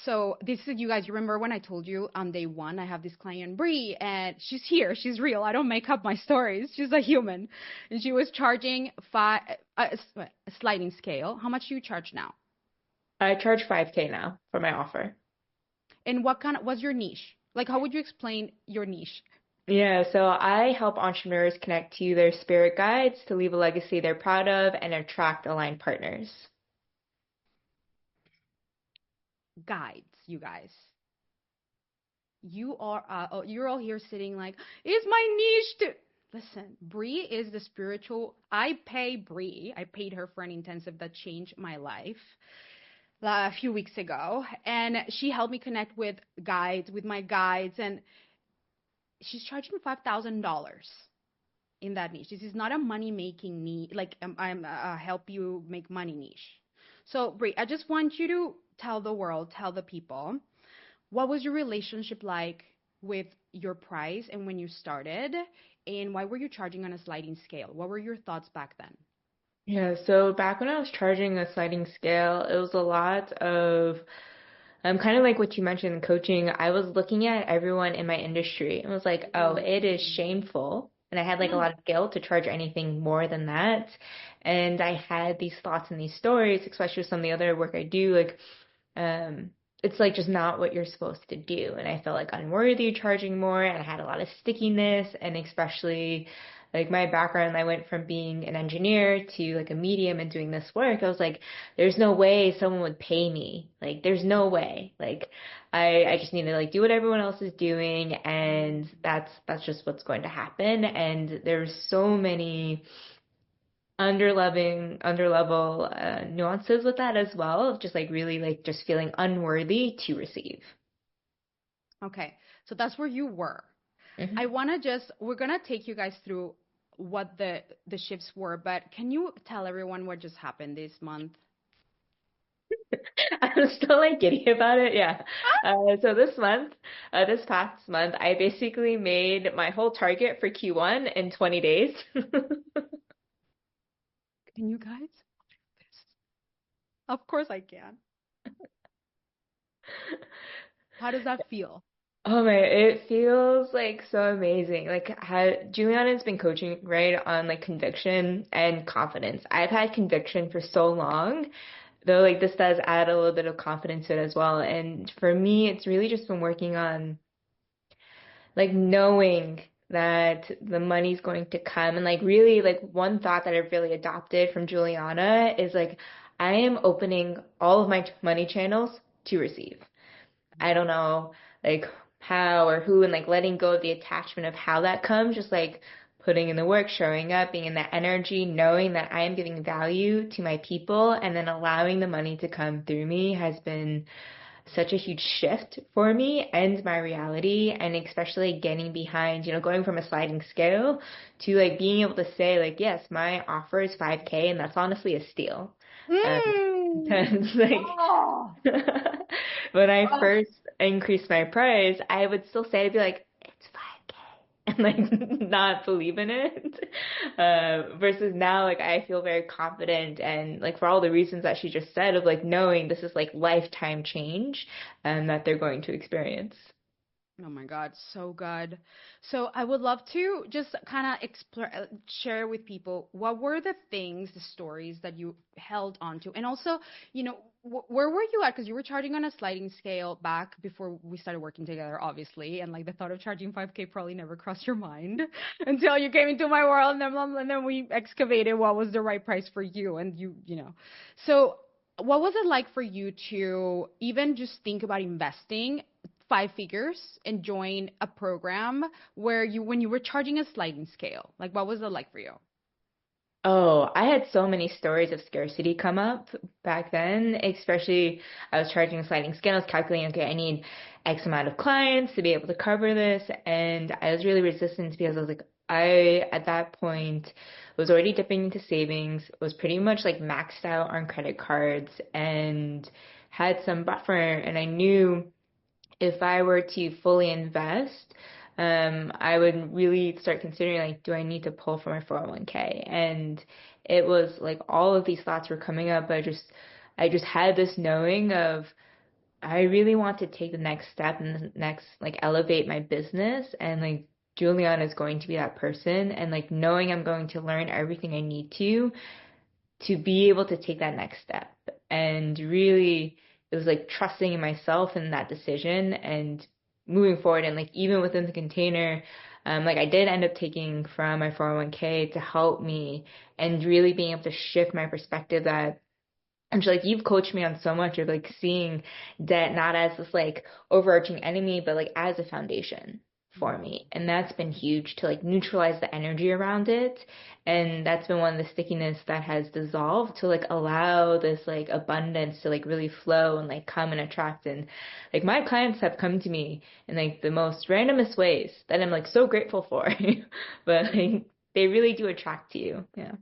So this is, you guys, you remember when I told you on day one, I have this client, Bree, and she's here. She's real. I don't make up my stories. She's a human. And she was charging a sliding scale. How much do you charge now? I charge 5K now for my offer. And what's your niche? Like, how would you explain your niche? Yeah, so I help entrepreneurs connect to their spirit guides to leave a legacy they're proud of and attract aligned partners. Guides, you guys. You're all here sitting like, it's my niche to listen. Bree is the spiritual. I paid her for an intensive that changed my life a few weeks ago, and she helped me connect with my guides, and she's charging $5,000 in that niche. This is not a money making niche, like I'm help you make money niche. So, Brie, I just want you to tell the world, tell the people, what was your relationship like with your price and when you started, and why were you charging on a sliding scale? What were your thoughts back then? Yeah, so back when I was charging a sliding scale, it was a lot of kind of like what you mentioned in coaching. I was looking at everyone in my industry and was like, oh, it is shameful. And I had like a Mm. lot of guilt to charge anything more than that. And I had these thoughts and these stories, especially with some of the other work I do, like um, it's like just not what you're supposed to do. And I felt like unworthy charging more, and I had a lot of stickiness, and especially like my background, I went from being an engineer to like a medium and doing this work. I was like, there's no way someone would pay me. Like, there's no way. Like, I just need to like do what everyone else is doing, and that's just what's going to happen. And there's so many underlevel nuances with that as well, of just like really like just feeling unworthy to receive. Okay, so that's where you were. I Hmm. want to just, we're gonna take you guys through what the shifts were, but can you tell everyone what just happened this month? I'm still like giddy about it. Yeah. So this past month, I basically made my whole target for Q1 in 20 days. Can you guys believe this? Of course I can. How does that feel? Oh man, it feels like so amazing. Like how Juliana's been coaching right on like conviction and confidence. I've had conviction for so long, though like this does add a little bit of confidence to it as well. And for me, it's really just been working on like knowing that the money's going to come. And like really like one thought that I've really adopted from Juliana is like I am opening all of my money channels to receive. I don't know like how or who, and like letting go of the attachment of how that comes, just like putting in the work, showing up, being in that energy, knowing that I am giving value to my people, and then allowing the money to come through me has been such a huge shift for me and my reality, and especially getting behind, going from a sliding scale to like being able to say like, yes, my offer is 5K, and that's honestly a steal. Um, Mm. because like Oh. when I Oh. first increased my price, I would still say, I'd be like, it's 5K, and like not believe in it. Versus now, like I feel very confident, and like for all the reasons that she just said, of like knowing this is like lifetime change that they're going to experience. Oh my God, so good. So I would love to just kind of explore, share with people what were the things, the stories that you held on to, and also, where were you at? Because you were charging on a sliding scale back before we started working together, obviously, and like the thought of charging 5K probably never crossed your mind until you came into my world, and then we excavated what was the right price for you, and you. So what was it like for you to even just think about investing 5 figures and join a program where when you were charging a sliding scale? Like, what was it like for you? Oh, I had so many stories of scarcity come up back then, especially I was charging a sliding scale. I was calculating, okay, I need X amount of clients to be able to cover this. And I was really resistant because I was like, at that point, was already dipping into savings, was pretty much like maxed out on credit cards, and had some buffer. And I knew if I were to fully invest, I would really start considering like, do I need to pull from my 401k? And it was like all of these thoughts were coming up. I just had this knowing of I really want to take the next step and the next like elevate my business, and like Juliana is going to be that person, and like knowing I'm going to learn everything I need to be able to take that next step. And really, it was like trusting in myself and that decision and moving forward. And like even within the container, like I did end up taking from my 401k to help me, and really being able to shift my perspective that I'm sure like you've coached me on so much of like seeing debt not as this like overarching enemy, but like as a foundation for Mm. me. And that's been huge to like neutralize the energy around it. And that's been one of the stickiness that has dissolved to like allow this like abundance to like really flow and like come and attract. And like my clients have come to me in like the most randomest ways that I'm like so grateful for. But like they really do attract you. Yeah.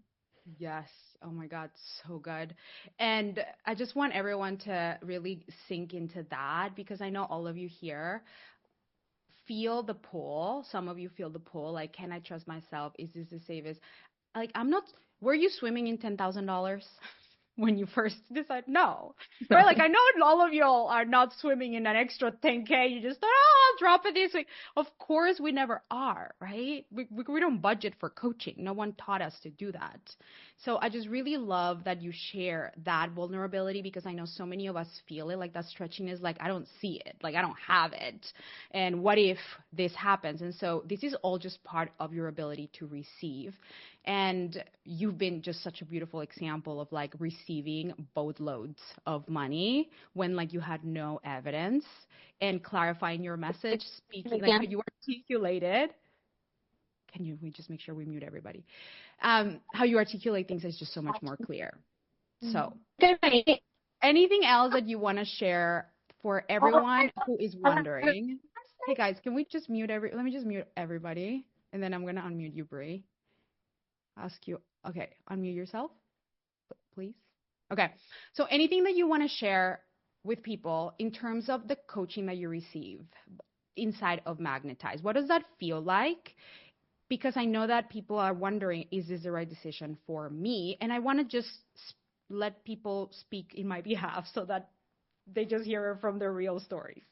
Yes. Oh my God, so good. And I just want everyone to really sink into that because I know all of you here feel the pull. Some of you feel the pull. Like, can I trust myself? Is this the safest? Like, I'm not. Were you swimming in $10,000 when you first decide? No, right? Like, No. I know all of y'all are not swimming in an extra 10K. You just thought, oh, I'll drop it this week. Of course, we never are, right? We don't budget for coaching. No one taught us to do that. So I just really love that you share that vulnerability because I know so many of us feel it. Like that stretching is like, I don't see it. Like I don't have it. And what if this happens? And so this is all just part of your ability to receive. And you've been just such a beautiful example of like receiving boatloads of money when like you had no evidence and clarifying your message, speaking like how you articulated. We just make sure we mute everybody? How you articulate things is just so much more clear. So, anything else that you want to share for everyone who is wondering? Hey guys, can we just let me just mute everybody and then I'm going to unmute you, Brie. Ask you. Okay, unmute yourself, please. Okay. So anything that you want to share with people in terms of the coaching that you receive inside of Magnetize, what does that feel like? Because I know that people are wondering, is this the right decision for me? And I want to just let people speak in my behalf so that they just hear it from their real stories.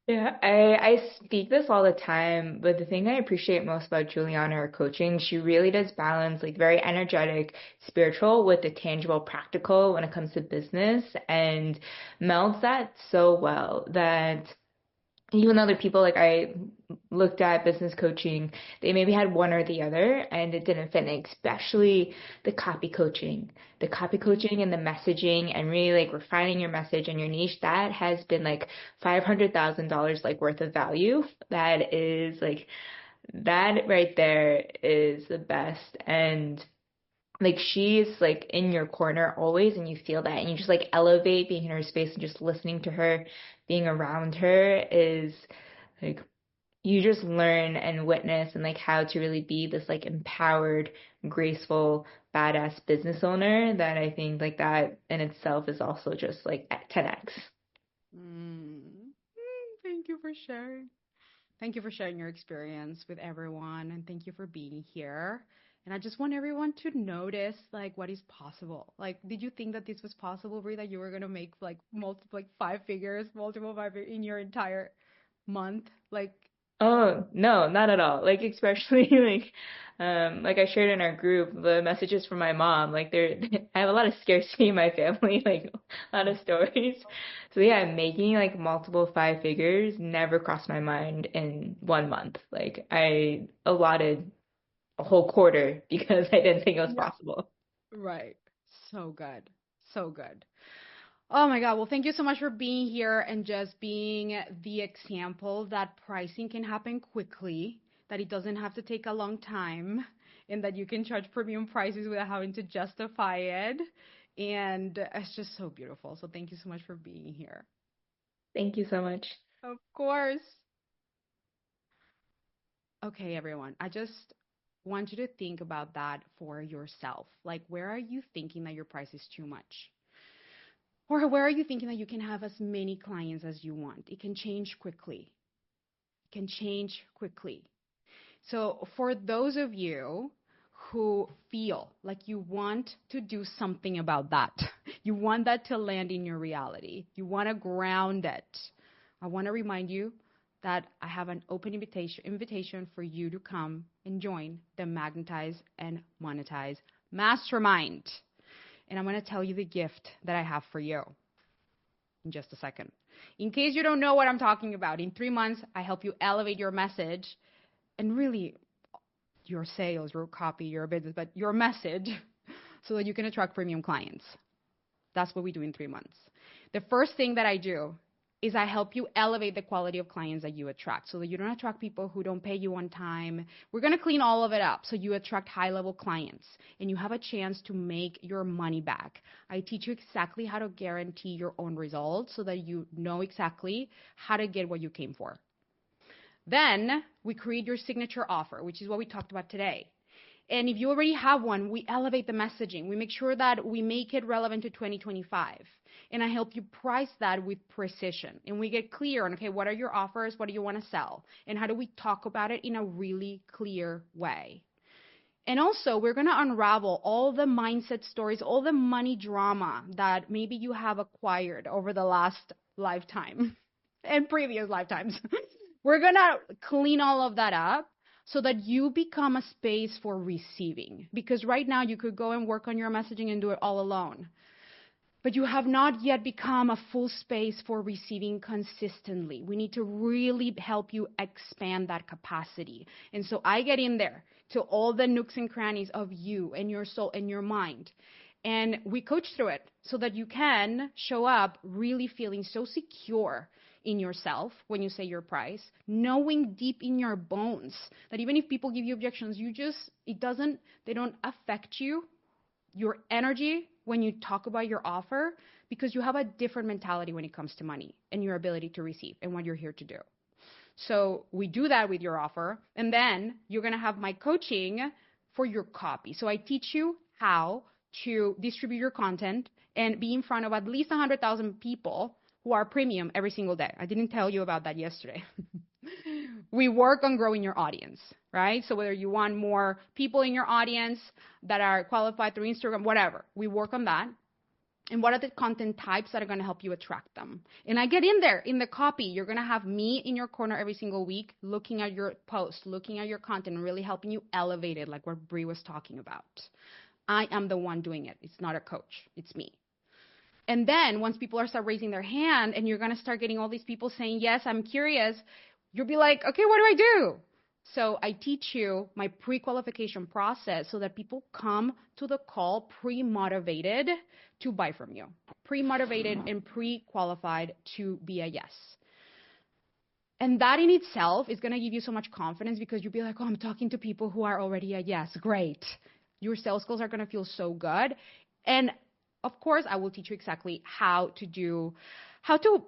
Yeah, I speak this all the time, but the thing I appreciate most about Juliana, her coaching, she really does balance like very energetic, spiritual with the tangible, practical when it comes to business and melds that so well that even other people like I looked at business coaching, they maybe had one or the other and it didn't fit, and especially the copy coaching. The copy coaching and the messaging and really like refining your message and your niche, that has been like $500,000 like worth of value. That is like that right there is the best. And like she's like in your corner always and you feel that and you just like elevate being in her space and just listening to her, being around her is like you just learn and witness and like how to really be this like empowered, graceful, badass business owner that I think like that in itself is also just like 10x. Thank you for sharing. Thank you for sharing your experience with everyone, and thank you for being here. And I just want everyone to notice like what is possible. Like, did you think that this was possible, Brie, that you were gonna make like multiple like multiple five figures in your entire month? Like, Oh, no, not at all. Like especially like I shared in our group the messages from my mom. Like there I have a lot of scarcity in my family, like a lot of stories. So yeah, making like multiple five figures never crossed my mind in 1 month. Like I allotted a whole quarter because I didn't think it was yeah, possible. right. So good. So good. Oh my God. Well, thank you so much for being here and just being the example that pricing can happen quickly, that it doesn't have to take a long time, and that you can charge premium prices without having to justify it. And it's just so beautiful. So thank you so much for being here. Thank you so much. Of course. Okay, everyone. I just want you to think about that for yourself. Like, where are you thinking that your price is too much? Or where are you thinking that you can have as many clients as you want? It can change quickly. It can change quickly. So, for those of you who feel like you want to do something about that, you want that to land in your reality, you want to ground it, I want to remind you that I have an open invitation for you to come and join the Magnetize and Monetize Mastermind. And I'm going to tell you the gift that I have for you in just a second. In case you don't know what I'm talking about, in 3 months, I help you elevate your message and really your sales, your copy, your business, but your message so that you can attract premium clients. That's what we do in 3 months. The first thing that I do is I help you elevate the quality of clients that you attract so that you don't attract people who don't pay you on time. We're going to clean all of it up so you attract high-level clients and you have a chance to make your money back. I teach you exactly how to guarantee your own results so that you know exactly how to get what you came for. Then we create your signature offer, which is what we talked about today. And if you already have one, we elevate the messaging. We make sure that we make it relevant to 2025. And I help you price that with precision. And we get clear on, okay, what are your offers? What do you want to sell? And how do we talk about it in a really clear way? And also, we're going to unravel all the mindset stories, all the money drama that maybe you have acquired over the last lifetime and previous lifetimes. We're going to clean all of that up so that you become a space for receiving. Because right now, you could go and work on your messaging and do it all alone. But you have not yet become a full space for receiving consistently. We need to really help you expand that capacity. And so I get in there to all the nooks and crannies of you and your soul and your mind. And we coach through it so that you can show up really feeling so secure in yourself when you say your price, knowing deep in your bones that even if people give you objections, they don't affect you, your energy when you talk about your offer, because you have a different mentality when it comes to money and your ability to receive and what you're here to do. So we do that with your offer. And then you're going to have my coaching for your copy. So I teach you how to distribute your content and be in front of at least 100,000 people who are premium every single day. I didn't tell you about that yesterday. We work on growing your audience, right? So whether you want more people in your audience that are qualified through Instagram, whatever, we work on that. And what are the content types that are going to help you attract them? And I get in there in the copy. You're going to have me in your corner every single week, looking at your posts, looking at your content, and really helping you elevate it, like what Brie was talking about. I am the one doing it. It's not a coach. It's me. And then once people start raising their hand and you're going to start getting all these people saying, yes, I'm curious, you'll be like, okay, what do I do? So I teach you my pre-qualification process so that people come to the call pre-motivated to buy from you, pre-motivated and pre-qualified to be a yes. And that in itself is going to give you so much confidence because you'll be like, oh, I'm talking to people who are already a yes. Great. Your sales skills are going to feel so good. And of course, I will teach you exactly how to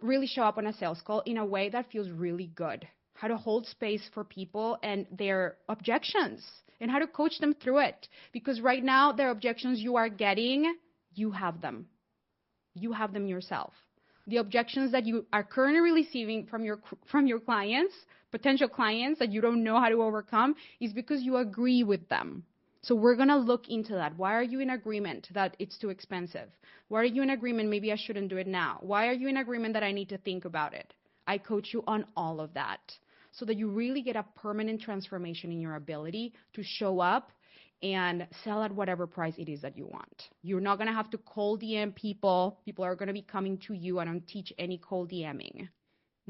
really show up on a sales call in a way that feels really good, how to hold space for people and their objections and how to coach them through it. Because right now, their objections you are getting, you have them. You have them yourself. The objections that you are currently receiving from your clients, potential clients that you don't know how to overcome, is because you agree with them. So we're going to look into that. Why are you in agreement that it's too expensive? Why are you in agreement maybe I shouldn't do it now? Why are you in agreement that I need to think about it? I coach you on all of that so that you really get a permanent transformation in your ability to show up and sell at whatever price it is that you want. You're not going to have to cold DM people. People are going to be coming to you. I don't teach any cold DMing.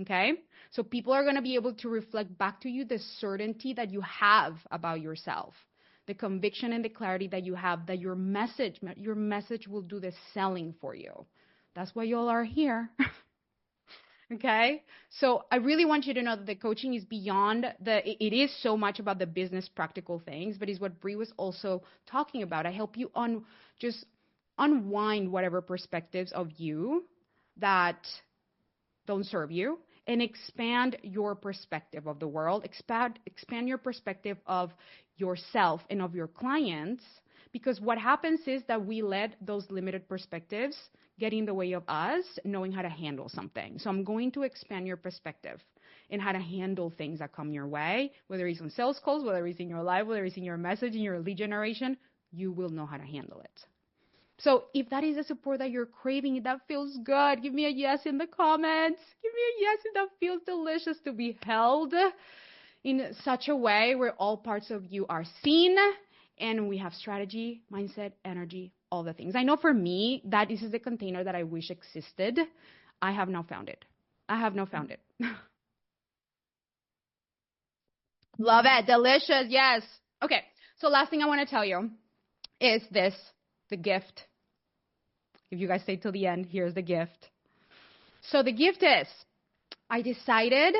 Okay? So people are going to be able to reflect back to you the certainty that you have about yourself, the conviction and the clarity that you have, that your message will do the selling for you. That's why y'all are here. Okay? So I really want you to know that the coaching is beyond it is so much about the business practical things, but is what Brie was also talking about. I help you just unwind whatever perspectives of you that don't serve you and expand your perspective of the world, expand your perspective of yourself and of your clients, because what happens is that we let those limited perspectives get in the way of us knowing how to handle something. So I'm going to expand your perspective and how to handle things that come your way, whether it's on sales calls, whether it's in your life, whether it's in your message, in your lead generation, you will know how to handle it. So if that is the support that you're craving, if that feels good, give me a yes in the comments. Give me a yes if that feels delicious to be held in such a way where all parts of you are seen and we have strategy, mindset, energy, all the things. I know for me, that this is the container that I wish existed. I have now found it. Love it. Delicious. Yes. Okay. So last thing I want to tell you is this, the gift. If you guys stay till the end, here's the gift. So the gift is, I decided,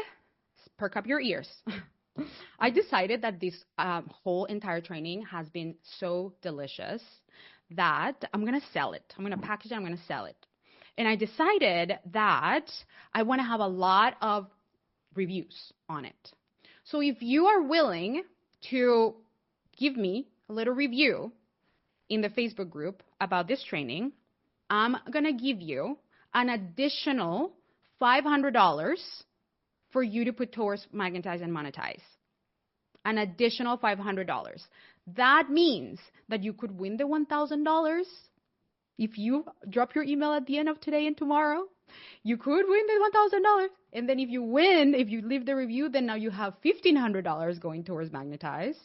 perk up your ears. I decided that this whole entire training has been so delicious that I'm going to sell it. I'm going to package it. I'm going to sell it. And I decided that I want to have a lot of reviews on it. So if you are willing to give me a little review in the Facebook group about this training, I'm going to give you an additional $500 for you to put towards magnetize and monetize. An additional $500. That means that you could win the $1,000 if you drop your email at the end of today and tomorrow. You could win the $1,000. And then if you win, if you leave the review, then now you have $1,500 going towards magnetize.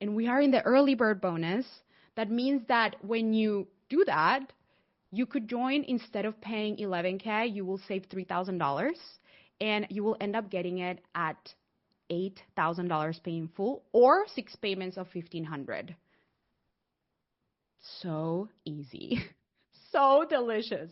And we are in the early bird bonus. That means that when you do that, you could join. Instead of paying $11K, you will save $3,000, and you will end up getting it at $8,000 paying full, or 6 payments of $1,500. So easy. So delicious.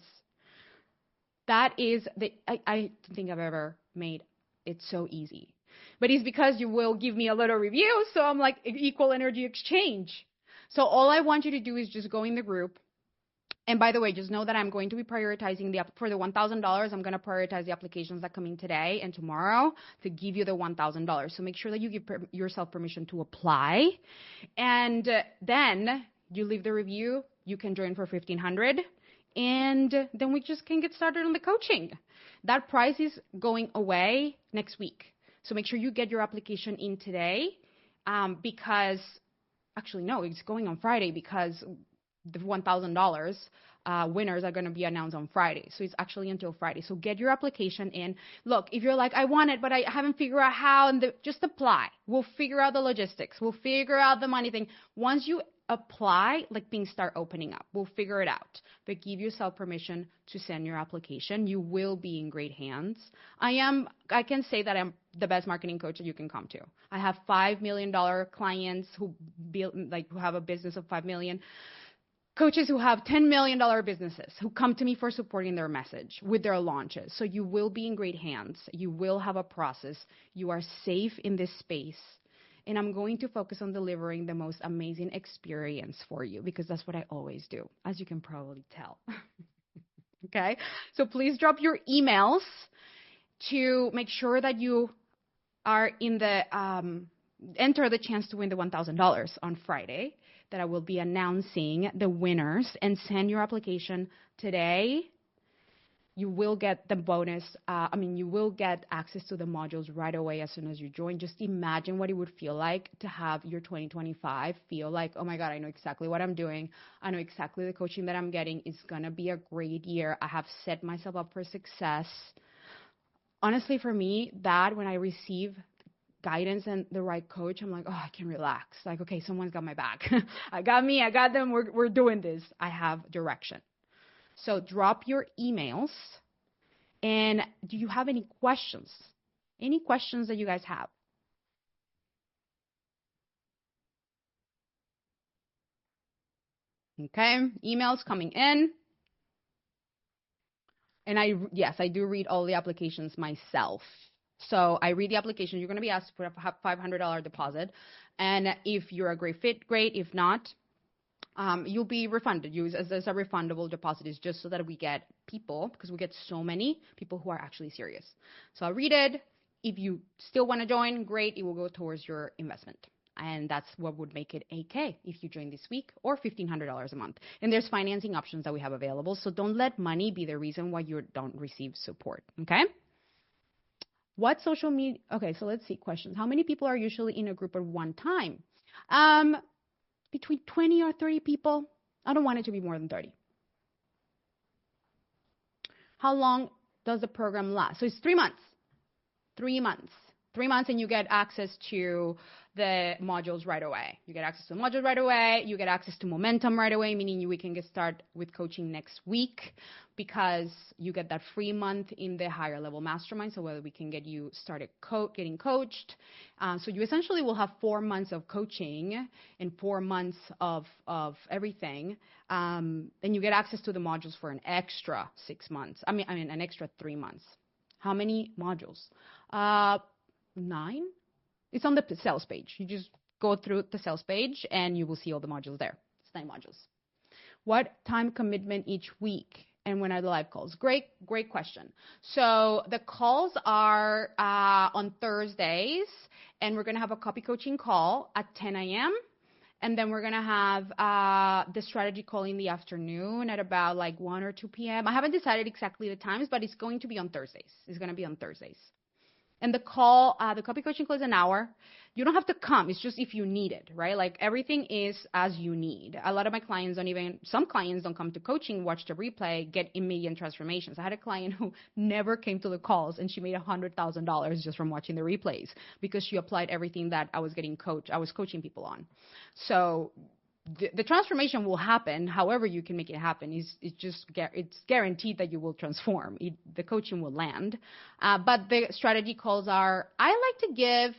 That is I don't think I've ever made it so easy. But it's because you will give me a little review, so I'm like equal energy exchange. So all I want you to do is just go in the group. And by the way, just know that I'm going to be prioritizing for the $1,000. I'm going to prioritize the applications that come in today and tomorrow to give you the $1,000. So make sure that you give yourself permission to apply. And then you leave the review. You can join for $1,500. And then we just can get started on the coaching. That price is going away next week. So make sure you get your application in today, because actually, no, it's going on Friday, because the $1,000 winners are going to be announced on Friday. So it's actually until Friday. So get your application in. Look, if you're like, I want it, but I haven't figured out how, and just apply. We'll figure out the logistics. We'll figure out the money thing. Once you apply, like, things start opening up. We'll figure it out. But give yourself permission to send your application. You will be in great hands. I can say that I'm the best marketing coach that you can come to. I have $5 million clients who have a business of $5 million. Coaches who have $10 million businesses who come to me for supporting their message with their launches. So you will be in great hands. You will have a process. You are safe in this space. And I'm going to focus on delivering the most amazing experience for you, because that's what I always do, as you can probably tell. Okay? So please drop your emails to make sure that you are in the enter the chance to win the $1,000 on Friday, that I will be announcing the winners, and send your application today. You will get the bonus. You will get access to the modules right away as soon as you join. Just imagine what it would feel like to have your 2025 feel like, oh my God, I know exactly what I'm doing. I know exactly the coaching that I'm getting. It's going to be a great year. I have set myself up for success. Honestly, for me, that when I receive guidance and the right coach, I'm like, oh, I can relax. Like, okay, someone's got my back. I got me. I got them. We're doing this. I have direction. So drop your emails. And do you have any questions? Any questions that you guys have? Okay, emails coming in. And I do read all the applications myself. So I read the application. You're going to be asked to put up a $500 deposit. And if you're a great fit, great. If not, you'll be refunded. As a refundable deposit, is just so that we get people, because we get so many people who are actually serious. So I'll read it. If you still want to join, great. It will go towards your investment. And that's what would make it $8K if you join this week, or $1,500 a month. And there's financing options that we have available. So don't let money be the reason why you don't receive support. Okay? What social media? Okay, so let's see questions. How many people are usually in a group at one time? Between 20 or 30 people. I don't want it to be more than 30. How long does the program last? So it's 3 months. 3 months. 3 months, and you get access to the modules right away. You get access to the modules right away. You get access to momentum right away, meaning we can get started with coaching next week, because you get that free month in the higher level mastermind. So whether we can get you started getting coached. So you essentially will have 4 months of coaching and 4 months of everything. And you get access to the modules for an extra 6 months. An extra 3 months. How many modules? 9. It's on the sales page. You just go through the sales page and you will see all the modules there. It's 9 modules. What time commitment each week? And when are the live calls? Great question. So the calls are on Thursdays, and we're going to have a copy coaching call at 10 a.m. And then we're going to have the strategy call in the afternoon at about like 1 or 2 p.m. I haven't decided exactly the times, but it's going to be on Thursdays. It's going to be on Thursdays. And the call, the copy coaching call is an hour. You don't have to come. It's just if you need it, right? Like everything is as you need. A lot of my clients some clients don't come to coaching, watch the replay, get immediate transformations. I had a client who never came to the calls and she made $100,000 just from watching the replays because she applied everything that I was coaching people on. So the transformation will happen. However you can make it happen it's guaranteed that you will transform. The coaching will land. But the strategy calls I like to give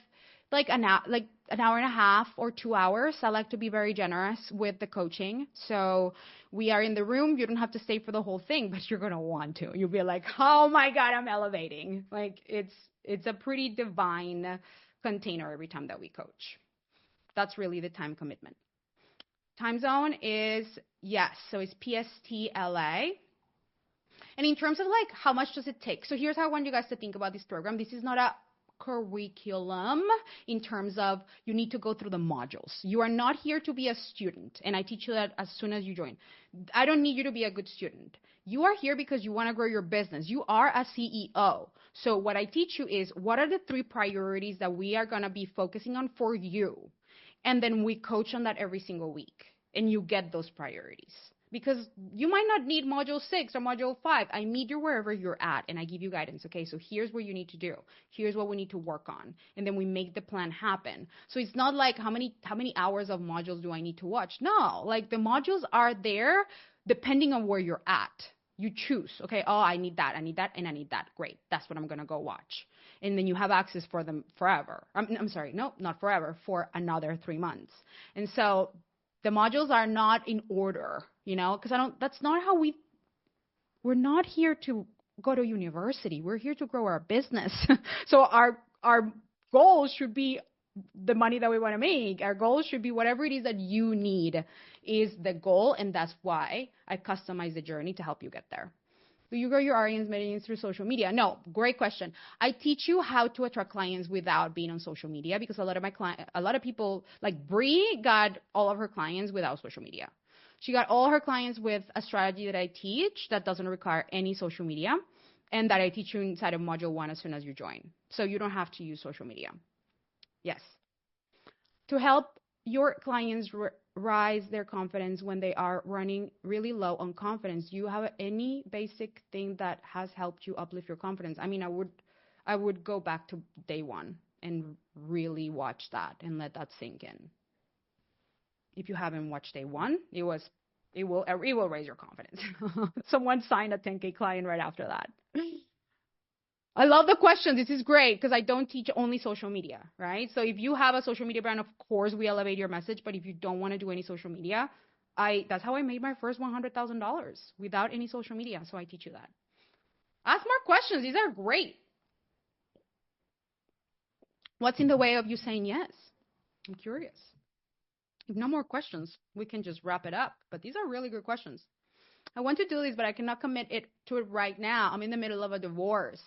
like an hour and a half or 2 hours. I like to be very generous with the coaching. So we are in the room. You don't have to stay for the whole thing, but you're going to want to. You'll be like, oh my God, I'm elevating. Like it's a pretty divine container every time that we coach. That's really the time commitment. Time zone is, yes, so it's PST LA. And in terms of like how much does it take? So here's how I want you guys to think about this program. This is not a curriculum in terms of you need to go through the modules. You are not here to be a student, and I teach you that as soon as you join. I don't need you to be a good student. You are here because you want to grow your business. You are a CEO. So what I teach you is what are the 3 priorities that we are going to be focusing on for you? And then we coach on that every single week, and you get those priorities. Because you might not need module 6 or module 5. I meet you wherever you're at, and I give you guidance. Okay, so here's what you need to do. Here's what we need to work on. And then we make the plan happen. So it's not like how many hours of modules do I need to watch? No, like the modules are there depending on where you're at. You choose, okay, oh, I need that, and I need that. Great, that's what I'm going to go watch. And then you have access for them forever. I'm sorry, no, not forever, for another 3 months. And so the modules are not in order, because that's not how we're not here to go to university. We're here to grow our business. So our goal should be the money that we want to make. Our goal should be whatever it is that you need is the goal. And that's why I customize the journey to help you get there. Do you grow your audience managing through social media? No, great question. I teach you how to attract clients without being on social media because a lot of people, like Bree got all of her clients without social media. She got all her clients with a strategy that I teach that doesn't require any social media and that I teach you inside of module 1 as soon as you join. So you don't have to use social media. Yes. To help your clients rise their confidence when they are running really low on confidence, do you have any basic thing that has helped you uplift your confidence? I mean, I would go back to day 1 and really watch that and let that sink in. If you haven't watched day 1, it will raise your confidence. Someone signed a 10K client right after that. I love the question. This is great because I don't teach only social media, right? So if you have a social media brand, of course, we elevate your message. But if you don't want to do any social media, that's how I made my first $100,000 without any social media. So I teach you that. Ask more questions. These are great. What's in the way of you saying yes? I'm curious. If no more questions, we can just wrap it up. But these are really good questions. I want to do this, but I cannot commit to it right now. I'm in the middle of a divorce.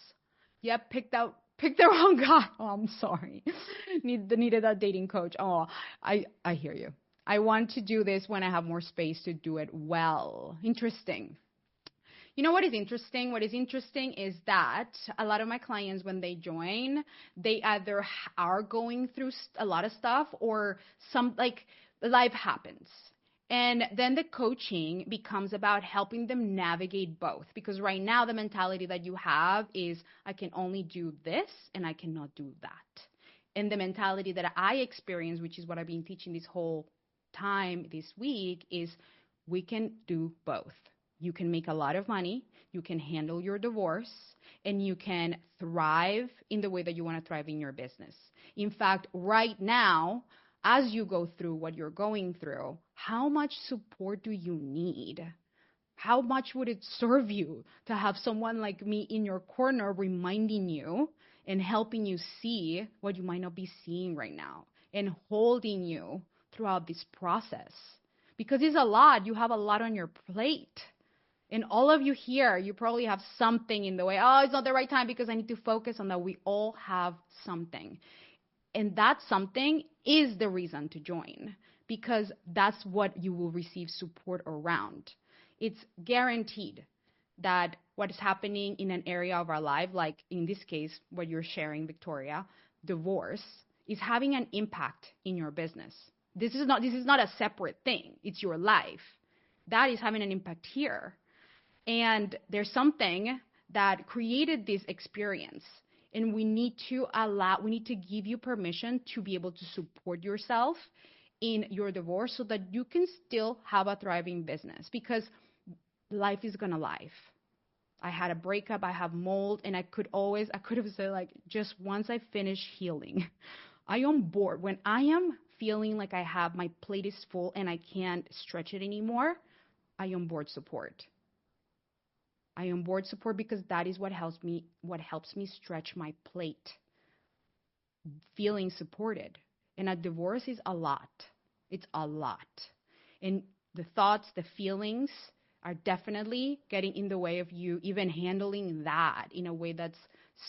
Yep, picked the wrong guy. Oh, I'm sorry. Needed a dating coach. Oh, I hear you. I want to do this when I have more space to do it well. Interesting. You know what is interesting? What is interesting is that a lot of my clients, when they join, they either are going through a lot of stuff or life happens. And then the coaching becomes about helping them navigate both. Because right now, the mentality that you have is, I can only do this and I cannot do that. And the mentality that I experience, which is what I've been teaching this whole time this week, is we can do both. You can make a lot of money, you can handle your divorce, and you can thrive in the way that you want to thrive in your business. In fact, right now, as you go through what you're going through, how much support do you need? How much would it serve you to have someone like me in your corner reminding you and helping you see what you might not be seeing right now and holding you throughout this process? Because it's a lot. You have a lot on your plate. And all of you here, you probably have something in the way. Oh, it's not the right time because I need to focus on that. We all have something. And that something is the reason to join, because that's what you will receive support around. It's guaranteed that what is happening in an area of our life, like in this case, what you're sharing, Victoria, divorce, is having an impact in your business. This is not a separate thing. It's your life. That is having an impact here. And there's something that created this experience. And we need to give you permission to be able to support yourself in your divorce so that you can still have a thriving business, because life is gonna life. I had a breakup, I have mold, and I could have said, like, just once I finish healing, I am bored. When I am feeling like my plate is full and I can't stretch it anymore, I am board support. I am board support because that is what helps me stretch my plate. Feeling supported. And a divorce is a lot. It's a lot. And the thoughts, the feelings are definitely getting in the way of you even handling that in a way that's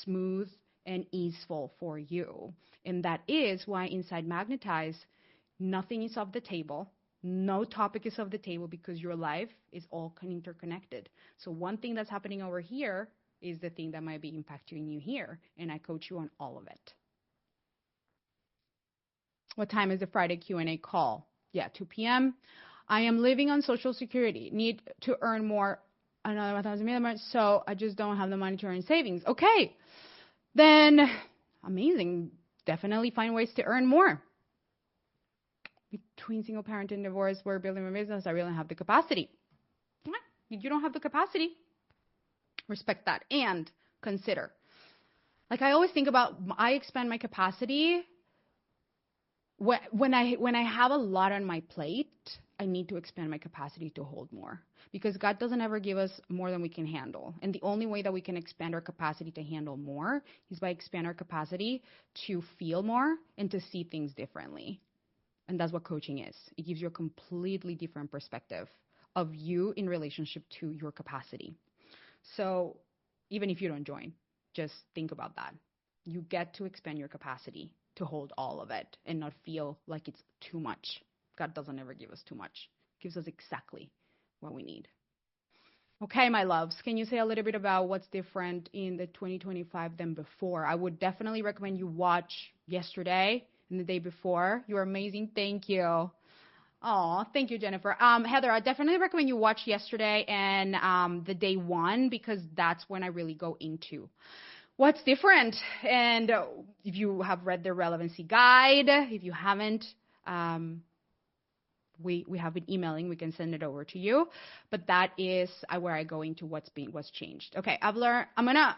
smooth and easeful for you. And that is why inside Magnetize, nothing is off the table. No topic is off the table, because your life is all interconnected. So one thing that's happening over here is the thing that might be impacting you here. And I coach you on all of it. What time is the Friday Q&A call? Yeah, 2 p.m. I am living on Social Security. Need to earn more, another 1,000 million, so I just don't have the money to earn savings. Okay, then amazing. Definitely find ways to earn more. Between single parent and divorce, we're building my business. I really don't have the capacity. You don't have the capacity. Respect that and consider. Like I always think about, I expand my capacity when I have a lot on my plate. I need to expand my capacity to hold more, because God doesn't ever give us more than we can handle. And the only way that we can expand our capacity to handle more is by expand our capacity to feel more and to see things differently. And that's what coaching is. It gives you a completely different perspective of you in relationship to your capacity. So even if you don't join, just think about that. You get to expand your capacity to hold all of it and not feel like it's too much. God doesn't ever give us too much. He gives us exactly what we need. Okay, my loves, can you say a little bit about what's different in the 2025 than before? I would definitely recommend you watch yesterday and the day before. You're amazing. Thank you. Oh, thank you, Jennifer. Heather, I definitely recommend you watch yesterday and the day one, because that's when I really go into what's different. And if you have read the relevancy guide, if you haven't, we have been emailing. We can send it over to you. But that is where I go into what's changed. Okay, I'm gonna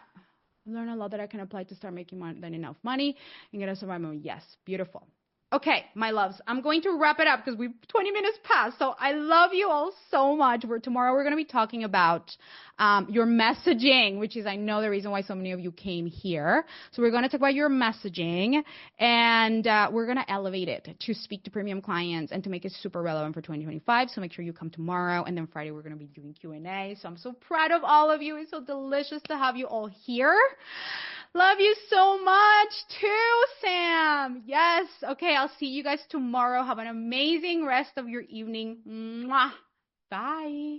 learn a lot that I can apply to start making more than enough money and get a survival. Yes, beautiful. Okay, my loves, I'm going to wrap it up because 20 minutes passed. So I love you all so much. Tomorrow we're going to be talking about your messaging, which is, I know, the reason why so many of you came here. So we're going to talk about your messaging, and we're going to elevate it to speak to premium clients and to make it super relevant for 2025. So make sure you come tomorrow. And then Friday we're going to be doing Q&A. So I'm so proud of all of you. It's so delicious to have you all here. Love you so much too, Sam. Yes. Okay, I'll see you guys tomorrow. Have an amazing rest of your evening. Mwah. Bye.